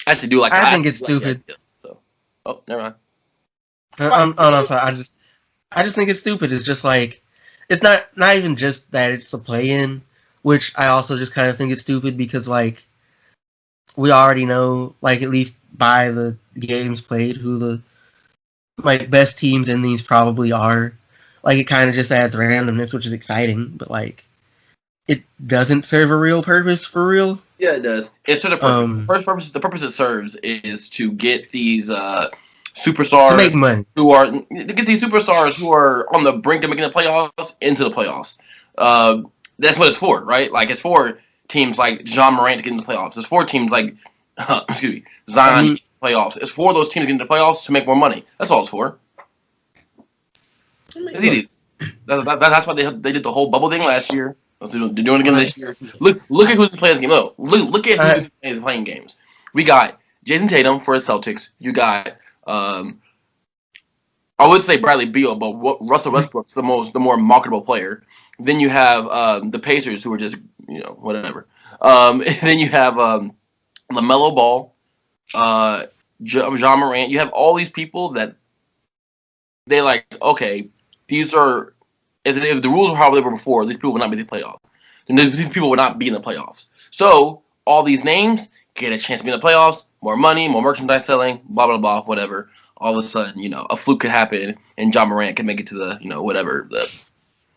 I actually do like. I think it's like the stupid. idea, so. Oh, never mind. no, sorry. I just think it's stupid. It's just like, it's not even just that it's a play-in, which I also just kind of think it's stupid because like, we already know, like at least by the games played, who the like best teams in these probably are. Like it kind of just adds randomness, which is exciting, but like, it doesn't serve a real purpose for real. Yeah, it does. It's sort of the purpose it serves is to get these superstars To make money. who are on the brink of making the playoffs into the playoffs. That's what it's for, right? Like it's for teams like John Morant to get into the playoffs. It's for teams like Zion to get into the playoffs. It's for those teams to get into the playoffs to make more money. That's all it's for. It's easy. That's why they did the whole bubble thing last year. They're doing it again this year. Look at who's playing this game. Look at who's playing games. We got Jason Tatum for the Celtics. You got I would say Bradley Beal, but Russell Westbrook's the more marketable player. Then you have the Pacers, who are just whatever. And then you have LaMelo Ball, John Morant. You have all these people that they like. Okay, these are if the rules were how they were before, these people would not be in the playoffs. And these people would not be in the playoffs. So all these names get a chance to be in the playoffs. more money, more merchandise selling, blah blah blah, whatever. All of a sudden, a fluke could happen, and John Morant can make it to the whatever the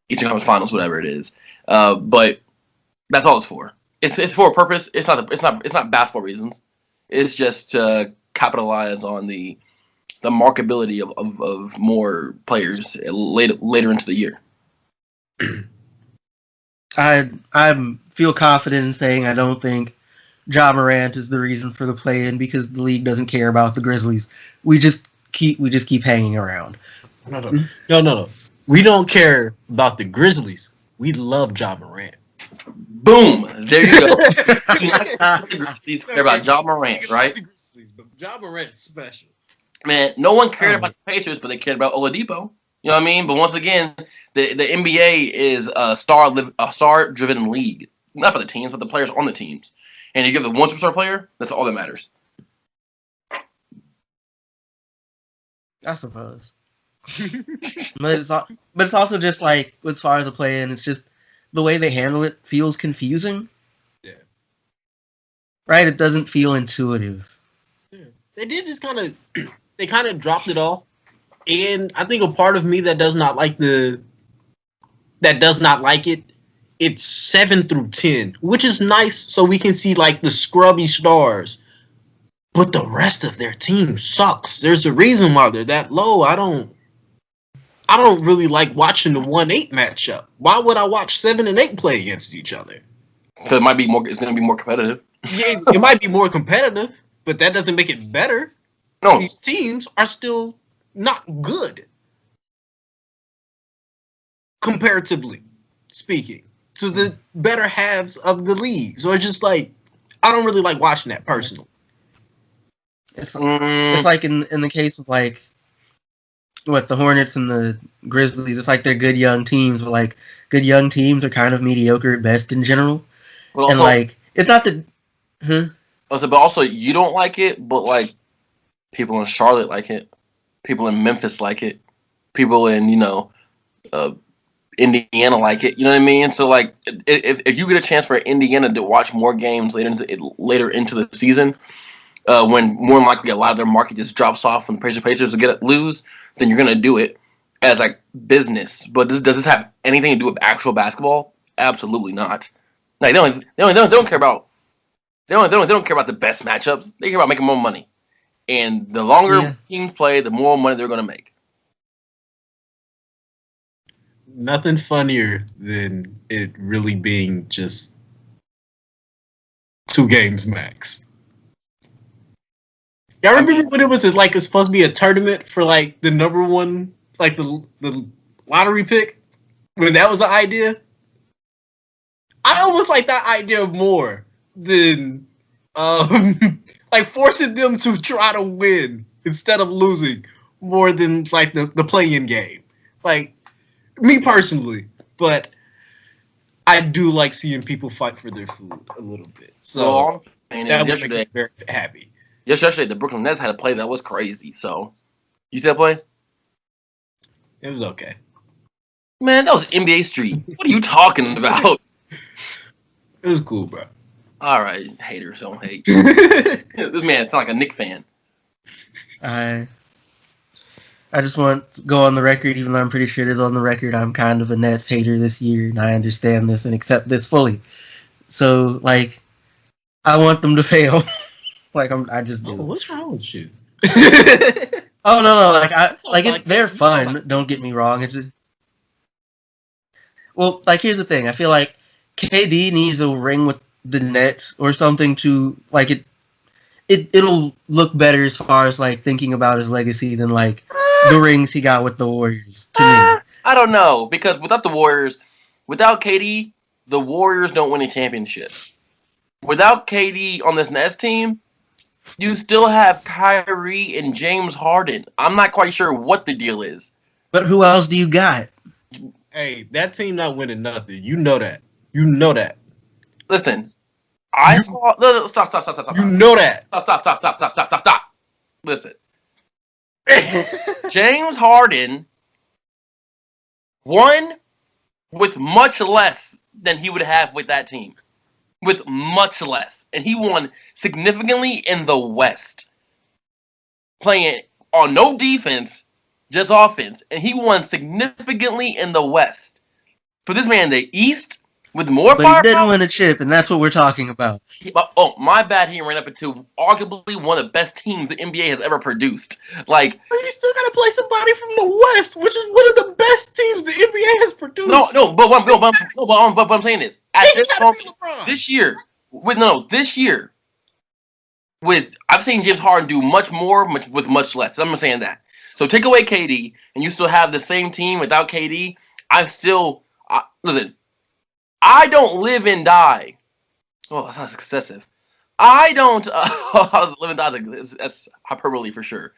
Eastern Conference Finals, whatever it is. But that's all it's for. It's for a purpose. It's not basketball reasons. It's just to capitalize on the markability of more players later into the year. I feel confident in saying I don't think Ja Morant is the reason for the play-in because the league doesn't care about the Grizzlies. We just keep hanging around. No. We don't care about the Grizzlies. We love Ja Morant. Boom! There you go. Grizzlies care about Ja Morant, right? The Grizzlies, but Ja Morant's special. Man, no one cared about the Pacers, but they cared about Oladipo. You know what I mean? But once again, the NBA is a star-driven league. Not by the teams, but the players on the teams. And you give the one superstar player, that's all that matters. I suppose. but it's also just like, as far as the play-in, it's just the way they handle it feels confusing. Yeah. Right? It doesn't feel intuitive. Yeah. They did just kind of dropped it off. And I think a part of me that does not like it, it's 7 through 10, which is nice so we can see like the scrubby stars. But the rest of their team sucks. There's a reason why they're that low. I don't really like watching the 1-8 matchup. Why would I watch 7 and 8 play against each other? Because it's going to be more competitive. Yeah, it might be more competitive, but that doesn't make it better. No. These teams are still not good, comparatively speaking, to the better halves of the league. So it's just like, I don't really like watching that personally. It's like in the case of like the Hornets and the Grizzlies, it's like they're good young teams, but like good young teams are kind of mediocre at best in general. Well, and like it's not the but also you don't like it, but like people in Charlotte like it, people in Memphis like it, people in Indiana like it. You know what I mean? So like if you get a chance for Indiana to watch more games later into the season, when more than likely a lot of their market just drops off when the Pacers lose, then you're gonna do it as like business. But does this have anything to do with actual basketball? Absolutely not. Like they don't care about the best matchups. They care about making more money. And the longer teams play, the more money they're gonna make. Nothing funnier than it really being just 2 games max. Y'all remember when it was like it's supposed to be a tournament for like the number one, like the lottery pick? When that was an idea? I almost like that idea more than like forcing them to try to win instead of losing more than like the play-in game. Like me personally, but I do like seeing people fight for their food a little bit. So that would make me very happy. Yesterday, the Brooklyn Nets had a play that was crazy. So, you see that play? It was okay. Man, that was NBA Street. What are you talking about? It was cool, bro. All right, haters don't hate. This man sounds like a Knicks fan. I just want to go on the record, even though I'm pretty sure it is on the record, I'm kind of a Nets hater this year, and I understand this and accept this fully. So, like, I want them to fail. I just do. Oh, what's wrong with you? Oh no! They're fun. Don't get me wrong. It's just, well, like here's the thing. I feel like KD needs a ring with the Nets or something to like it. It'll look better as far as like thinking about his legacy than like the rings he got with the Warriors. To me, I don't know because without the Warriors, without KD, the Warriors don't win a championship. Without KD on this Nets team, you still have Kyrie and James Harden. I'm not quite sure what the deal is. But who else do you got? Hey, that team not winning nothing. You know that. You know that. Listen, I saw. No, stop. You know that. Stop. Listen. James Harden won with much less than he would have with that team. with much less, and he won significantly in the West, playing on no defense, just offense, and he won significantly in the West. For this man in the East with more But he didn't firepower. win a chip, and that's what we're talking about. Oh, my bad. He ran up into arguably one of the best teams the NBA has ever produced. Like, But you still gotta play somebody from the West, which is one of the best teams the NBA has produced. but what I'm saying is, at this moment, this year, I've seen James Harden do much more with much less. I'm not saying that. So take away KD, and you still have the same team without KD. Listen. I don't live and die. Oh, that sounds excessive. I don't live and die. That's hyperbole for sure,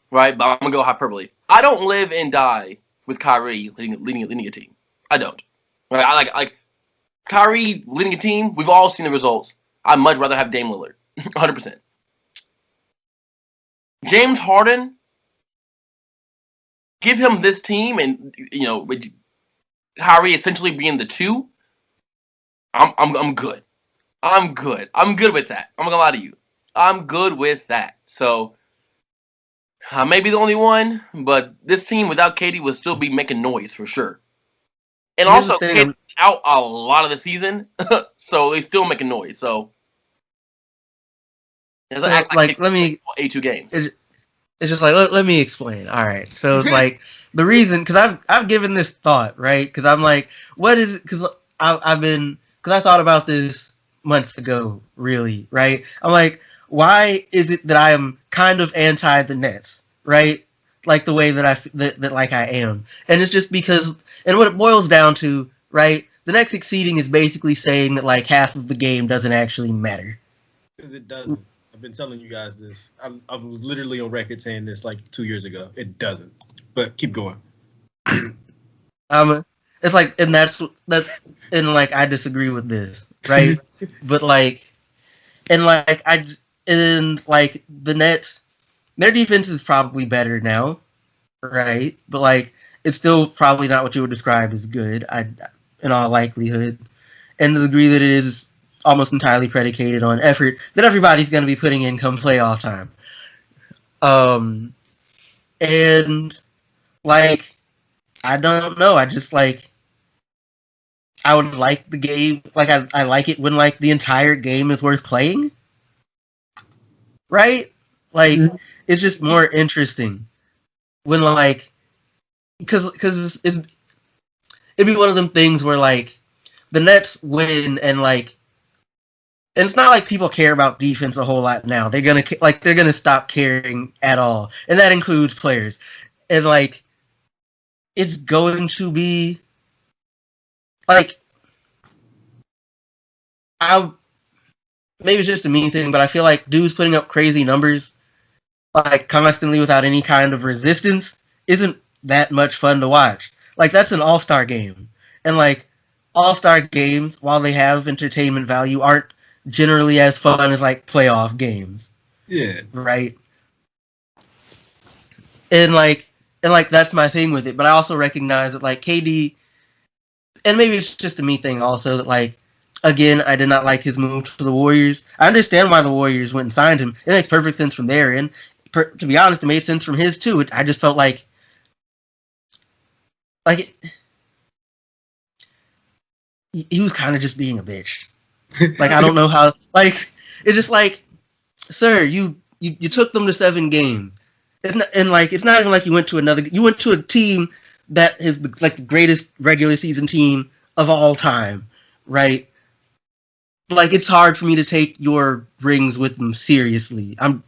right? But I'm gonna go hyperbole. I don't live and die with Kyrie leading a team. I don't. Right? I like Kyrie leading a team. We've all seen the results. I'd much rather have Dame Lillard, 100%. James Harden, give him this team, and with Kyrie essentially being the 2. I'm good. I'm good. I'm good with that. I'm not gonna lie to you. I'm good with that. So I may be the only one, but this team without KD would still be making noise for sure. And Here's also, the thing, KD's out a lot of the season, so they still making noise. So like, let me. 82 games. It's just like let me explain. All right, so it's like the reason because I've given this thought, right? Because I'm like, what is it? Because I thought about this months ago, really, right? I'm like, why is it that I am kind of anti the Nets, right? Like the way that like I am, and it's just because, and what it boils down to, right? The Nets exceeding is basically saying that like half of the game doesn't actually matter. Because it doesn't. I've been telling you guys this. I was literally on record saying this like 2 years ago. It doesn't. But keep going. It's like, and that's and like I disagree with this, right? But like, and like the Nets, their defense is probably better now, right? But like, it's still probably not what you would describe as good. In all likelihood, and to the degree that it is almost entirely predicated on effort that everybody's going to be putting in come playoff time. And like, I don't know. I just like, I would like the game. Like, I like it when like the entire game is worth playing. Right? Like, it's just more interesting when like, because it'd be one of them things where like the Nets win and like, and it's not like people care about defense a whole lot now. They're gonna stop caring at all, and that includes players. And like, it's going to be like, maybe it's just a me thing, but I feel like dudes putting up crazy numbers like constantly without any kind of resistance isn't that much fun to watch. Like, that's an all-star game, and like all-star games, while they have entertainment value, aren't generally as fun as like playoff games. Yeah. Right. And like that's my thing with it. But I also recognize that like KD, and maybe it's just a me thing also, that like, again, I did not like his move to the Warriors. I understand why the Warriors went and signed him. It makes perfect sense from their end. To be honest, it made sense from his too. I just felt like he was kind of just being a bitch. Like, I don't know how. Like, it's just like, sir, you took them to 7 games. It's not, and like, it's not even like you went to a team that is the greatest regular season team of all time, right? Like, it's hard for me to take your rings with them seriously. I'm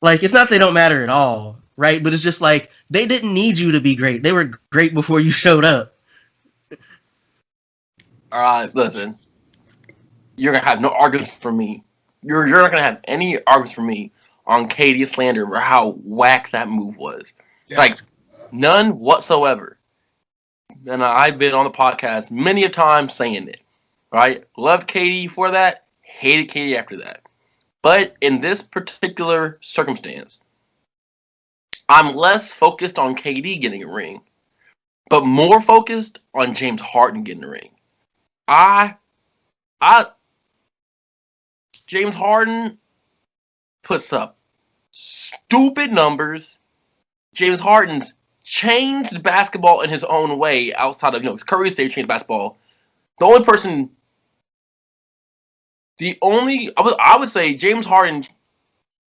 like, it's not they don't matter at all, right? But it's just like, they didn't need you to be great. They were great before you showed up. All right, listen. You're gonna have no arguments from me. You're not gonna have any arguments from me on KD slander or how whack that move was. Yeah. Like, none whatsoever. And I've been on the podcast many a time saying it. Right? Loved KD for that, hated KD after that. But in this particular circumstance, I'm less focused on KD getting a ring, but more focused on James Harden getting a ring. I James Harden puts up stupid numbers. James Harden's changed basketball in his own way outside of, Curry State changed basketball. I would say James Harden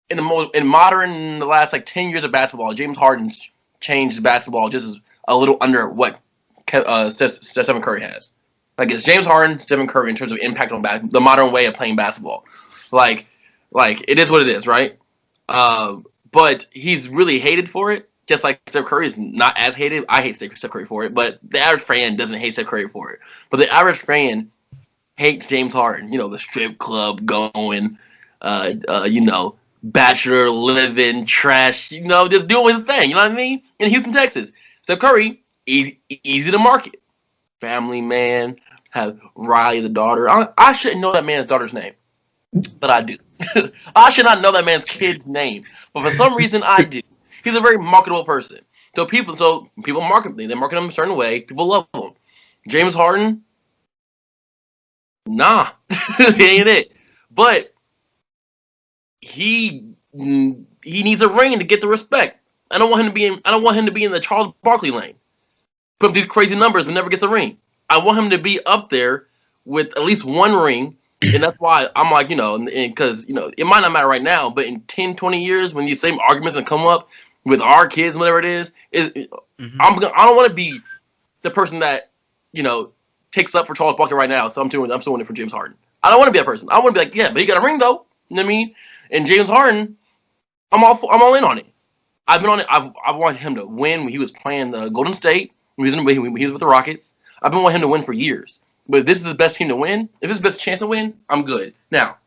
in the last 10 years of basketball, James Harden's changed basketball just a little under what Stephen Curry has. Like, it's James Harden, Stephen Curry in terms of impact on the modern way of playing basketball. Like it is what it is, right? But he's really hated for it. Just like Steph Curry is not as hated. I hate Steph Curry for it, but the average fan doesn't hate Steph Curry for it. But the average fan hates James Harden. The strip club going, bachelor living, trash, just doing his thing. You know what I mean? In Houston, Texas. Steph Curry, easy to market. Family man, have Riley the daughter. I shouldn't know that man's daughter's name, but I do. I should not know that man's kid's name, but for some reason I do. He's a very marketable person. So people market him. They market him a certain way. People love him. James Harden, nah, he ain't it. But he needs a ring to get the respect. I don't want him to be in the Charles Barkley lane. Put up these crazy numbers and never gets a ring. I want him to be up there with at least one ring. And that's why I'm like, because, it might not matter right now, but in 10, 20 years, when these same arguments gonna come up with our kids, whatever it is, I don't want to be the person that, takes up for Charles Barkley right now. So I'm still winning for James Harden. I don't want to be that person. I want to be like, yeah, but he got a ring though. You know what I mean? And James Harden, I'm all in on it. I've been on it. I wanted him to win when he was playing the Golden State. When he was with the Rockets. I've been wanting him to win for years. But if this is the best team to win, if it's the best chance to win, I'm good. Now,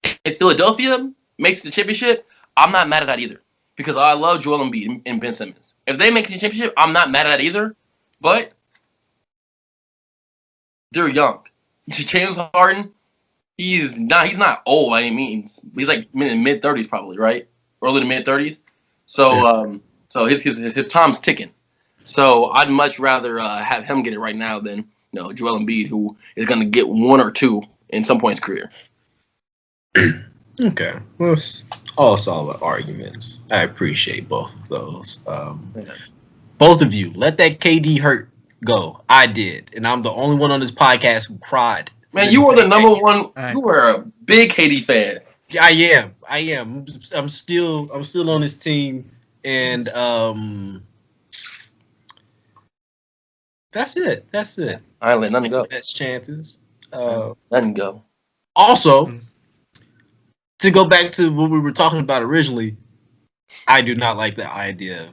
if Philadelphia makes the championship, I'm not mad at that either. Because I love Joel Embiid and Ben Simmons. If they make the championship, I'm not mad at that either. But they're young. James Harden, he's not old by any means. He's like in mid-30s probably, right? Early to mid-30s. So his time's ticking. So I'd much rather have him get it right now than Joel Embiid, who is going to get one or two in some point in his career. Okay, well, it's all solid arguments. I appreciate both of those. Both of you, let that KD hurt go. I did, and I'm the only one on this podcast who cried. Man, you were the number one. You were a big KD fan. I am. I'm still on his team, and That's it. I ain't let nothing go. Best chances. Nothing go. Also, to go back to what we were talking about originally, I do not like the idea of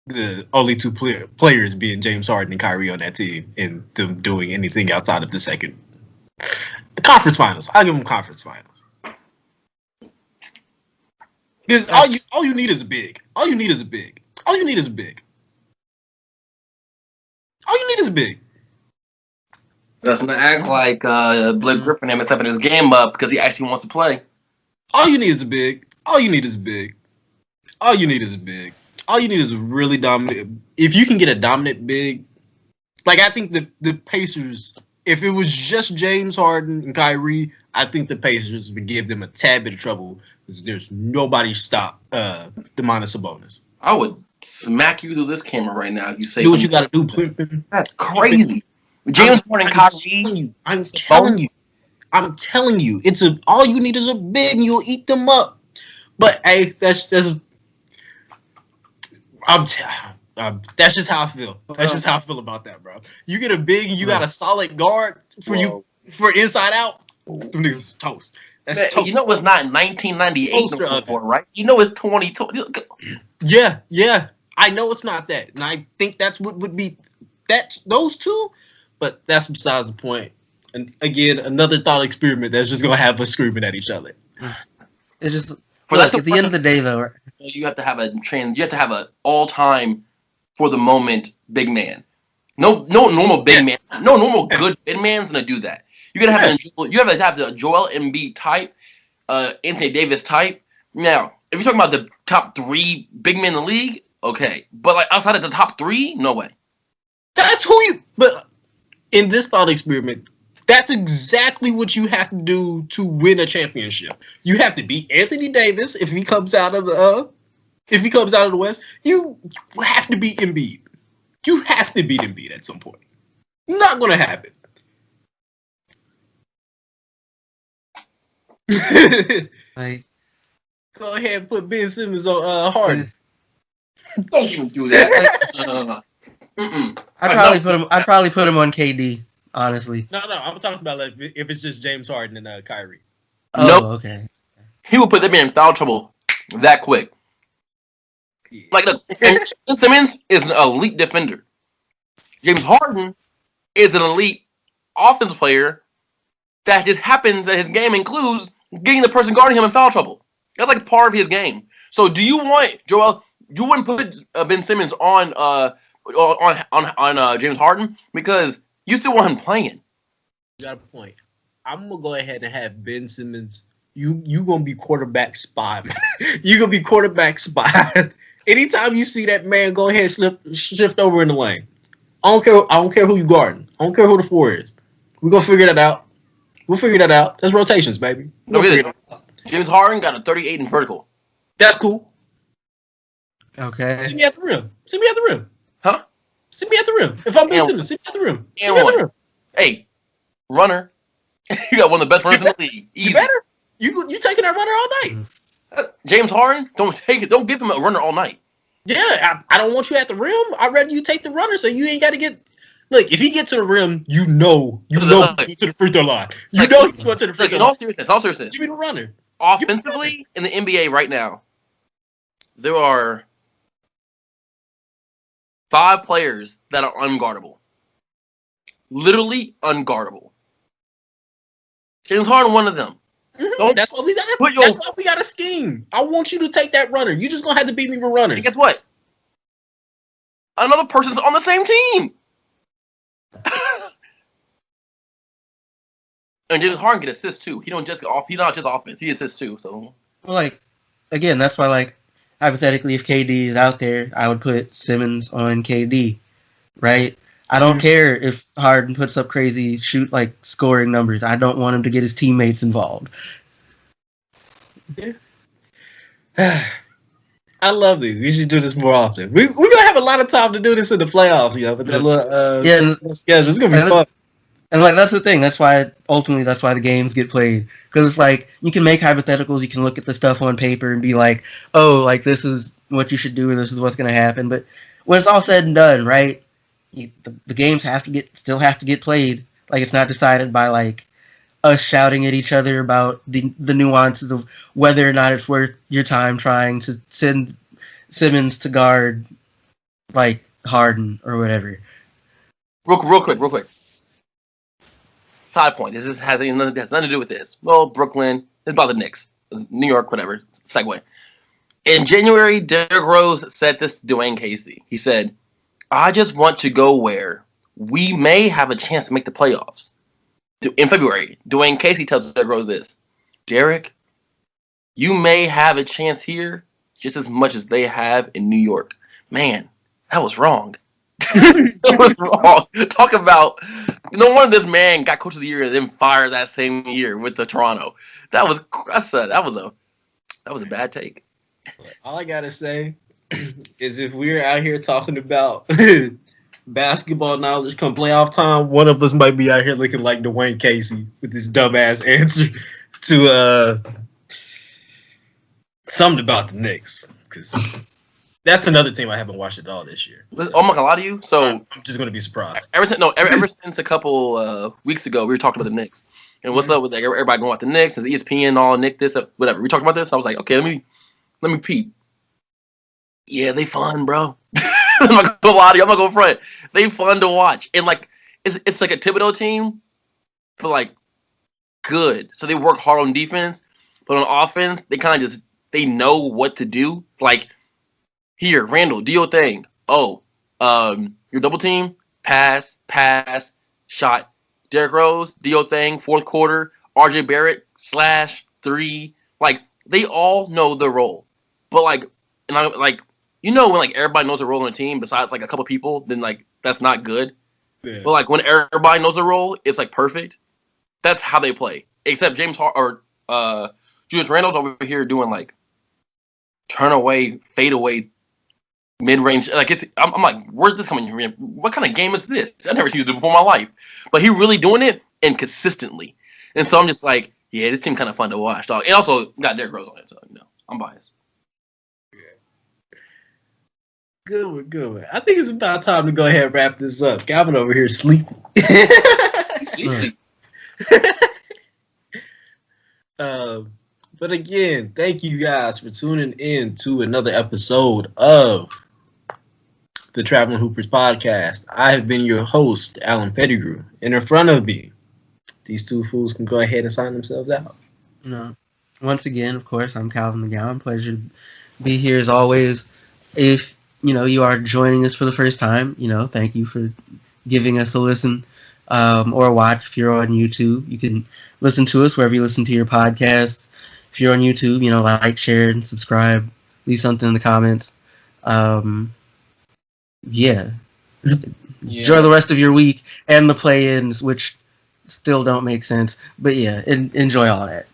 the only two players being James Harden and Kyrie on that team and them doing anything outside of the conference finals. I'll give them conference finals. Because all you need is a big. All you need is a big. Let's not act like Blake Griffin ain't stepping his game up because he actually wants to play. All you need is a big. All you need is a really dominant. If you can get a dominant big, like I think the Pacers, if it was just James Harden and Kyrie, I think the Pacers would give them a tad bit of trouble because there's nobody stop Domantas Sabonis. I would smack you through this camera right now if you say do what you got to do, Pimpin. That's crazy. James Harden and Kyrie. I'm telling you, all you need is a big and you'll eat them up. But hey, that's just how I feel. That's just how I feel about that, bro. You get a big and you got a solid guard for inside out. Them niggas is toast. That's man, toast. You know it's not 1998 before, right? You know it's 2020. Yeah. I know it's not that, and I think that's what would be. That's those two. But that's besides the point. And again, another thought experiment that's just gonna have us screaming at each other. It's just at the end of the day, though, you have to have an all-time for the moment big man. No normal big man. No normal good big man's gonna do that. You gotta have the Joel Embiid type, Anthony Davis type. Now, if you're talking about the top 3 big men in the league, okay. But like outside of the top 3, no way. That's who you. But in this thought experiment, That's exactly what you have to do to win a championship. You have to beat Anthony Davis if he comes out of the West. You have to beat Embiid. You have to beat Embiid at some point. Not gonna happen. Like, go ahead and put Ben Simmons on Harden. Don't even do that. No. I'd probably put him on KD. Honestly. No. I'm talking about like if it's just James Harden and Kyrie. Oh, nope. Okay. He will put them in foul trouble that quick. Yeah. Like, look, Ben Simmons is an elite defender. James Harden is an elite offense player that just happens that his game includes getting the person guarding him in foul trouble. That's like part of his game. So do you want, Joel, you wouldn't put Ben Simmons on James Harden because you still want him playing. You got a point. I'm gonna go ahead and have Ben Simmons. You gonna be quarterback spot. You gonna be quarterback spot. Anytime you see that man, go ahead and shift over in the lane. I don't care who you guarding. I don't care who the 4 is. We're gonna figure that out. We'll figure that out. That's rotations, baby. James Harden got a 38 in vertical. That's cool. Okay. See me at the rim. Huh? See me at the rim. If I'm Ben Simmons, see me at the rim. See me at the rim. Hey, runner. You got one of the best runners in the league. Easy. You better. You taking that runner all night. James Harden, don't take it. Don't give him a runner all night. Yeah, I don't want you at the rim. I'd rather you take the runner so you ain't got to get. Look, if he get to the rim, you know he's going to the free throw line. You know he's going to the free throw line. In all seriousness. Give me the runner. Offensively, in the NBA right now, there are 5 players that are unguardable. Literally unguardable. James Harden, one of them. Mm-hmm. That's why we got a scheme. I want you to take that runner. You just gonna have to beat me with runners. And guess what? Another person's on the same team. And James Harden get assists too. He's not just offense. He assists too. So, well, like, again, that's why, like, hypothetically, if KD is out there, I would put Simmons on KD, right? I don't care if Harden puts up crazy scoring numbers. I don't want him to get his teammates involved. Yeah. I love these. We should do this more often. We're gonna have a lot of time to do this in the playoffs, but that little schedule, it's gonna be fun. And like that's the thing. That's why the games get played, because it's like you can make hypotheticals. You can look at the stuff on paper and be like, oh, like this is what you should do and this is what's gonna happen. But when it's all said and done, right? The games still have to get played. Like it's not decided by like us shouting at each other about the nuances of whether or not it's worth your time trying to send Simmons to guard like Harden or whatever. Real quick. Side point. This has nothing to do with this. Well, Brooklyn. It's about the Knicks. New York, whatever. Segue. In January, Derrick Rose said this to Dwayne Casey. He said, I just want to go where we may have a chance to make the playoffs. In February, Dwayne Casey tells Derrick Rose this. Derrick, you may have a chance here just as much as they have in New York. Man, that was wrong. That was wrong. Talk about no wonder this man got coach of the year and then fired that same year with the Toronto. That was a bad take. All I gotta say is if we're out here talking about basketball knowledge come playoff time, one of us might be out here looking like Dwayne Casey with this dumbass answer to something about the Knicks, because that's another team I haven't watched at all this year. I'm not gonna lie to you. So I'm just gonna be surprised. Ever since a couple weeks ago, we were talking about the Knicks and what's up with like, everybody going about the Knicks and ESPN all Nick this whatever. We talked about this. I was like, okay, let me peep. Yeah, they fun, bro. I'm not gonna lie to you. I'm not gonna front. They fun to watch, and like it's like a Thibodeau team, but like good. So they work hard on defense, but on offense, they kind of they know what to do. Like here, Randall, do your thing. Oh, your double team, pass, shot. Derrick Rose, do your thing. Fourth quarter, RJ Barrett, slash, 3. Like they all know their role, but like, and I like. You know when like everybody knows their role in a team besides like a couple people, then like that's not good. Yeah. But like when everybody knows their role, it's like perfect. That's how they play. Except James Harden or Julius Randle's over here doing like turn away, fade away, mid range. Like I'm like, where's this coming from? What kind of game is this? I've never seen this before in my life. But he really doing it and consistently. And so I'm just like, yeah, this team kind of fun to watch, dog. And also got Derrick Rose on it, so I'm biased. Good one, good one. I think it's about time to go ahead and wrap this up. Calvin over here sleeping. But again, thank you guys for tuning in to another episode of the Traveling Hoopers podcast. I have been your host, Alan Pettigrew, and in front of me, these two fools can go ahead and sign themselves out. Once again, of course, I'm Calvin McGowan. Pleasure to be here as always. If you are joining us for the first time, thank you for giving us a listen or a watch. If you're on YouTube, you can listen to us wherever you listen to your podcast. If you're on YouTube, like, share, and subscribe. Leave something in the comments. Yeah. Enjoy the rest of your week and the play-ins, which still don't make sense. But yeah, enjoy all that.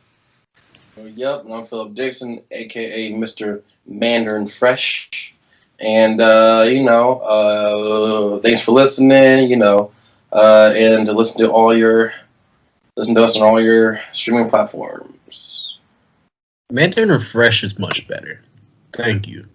Yep, I'm Philip Dixon, a.k.a. Mr. Mandarin Fresh. And, thanks for listening, and to listen to us on all your streaming platforms. Mandarin Fresh is much better. Thank you.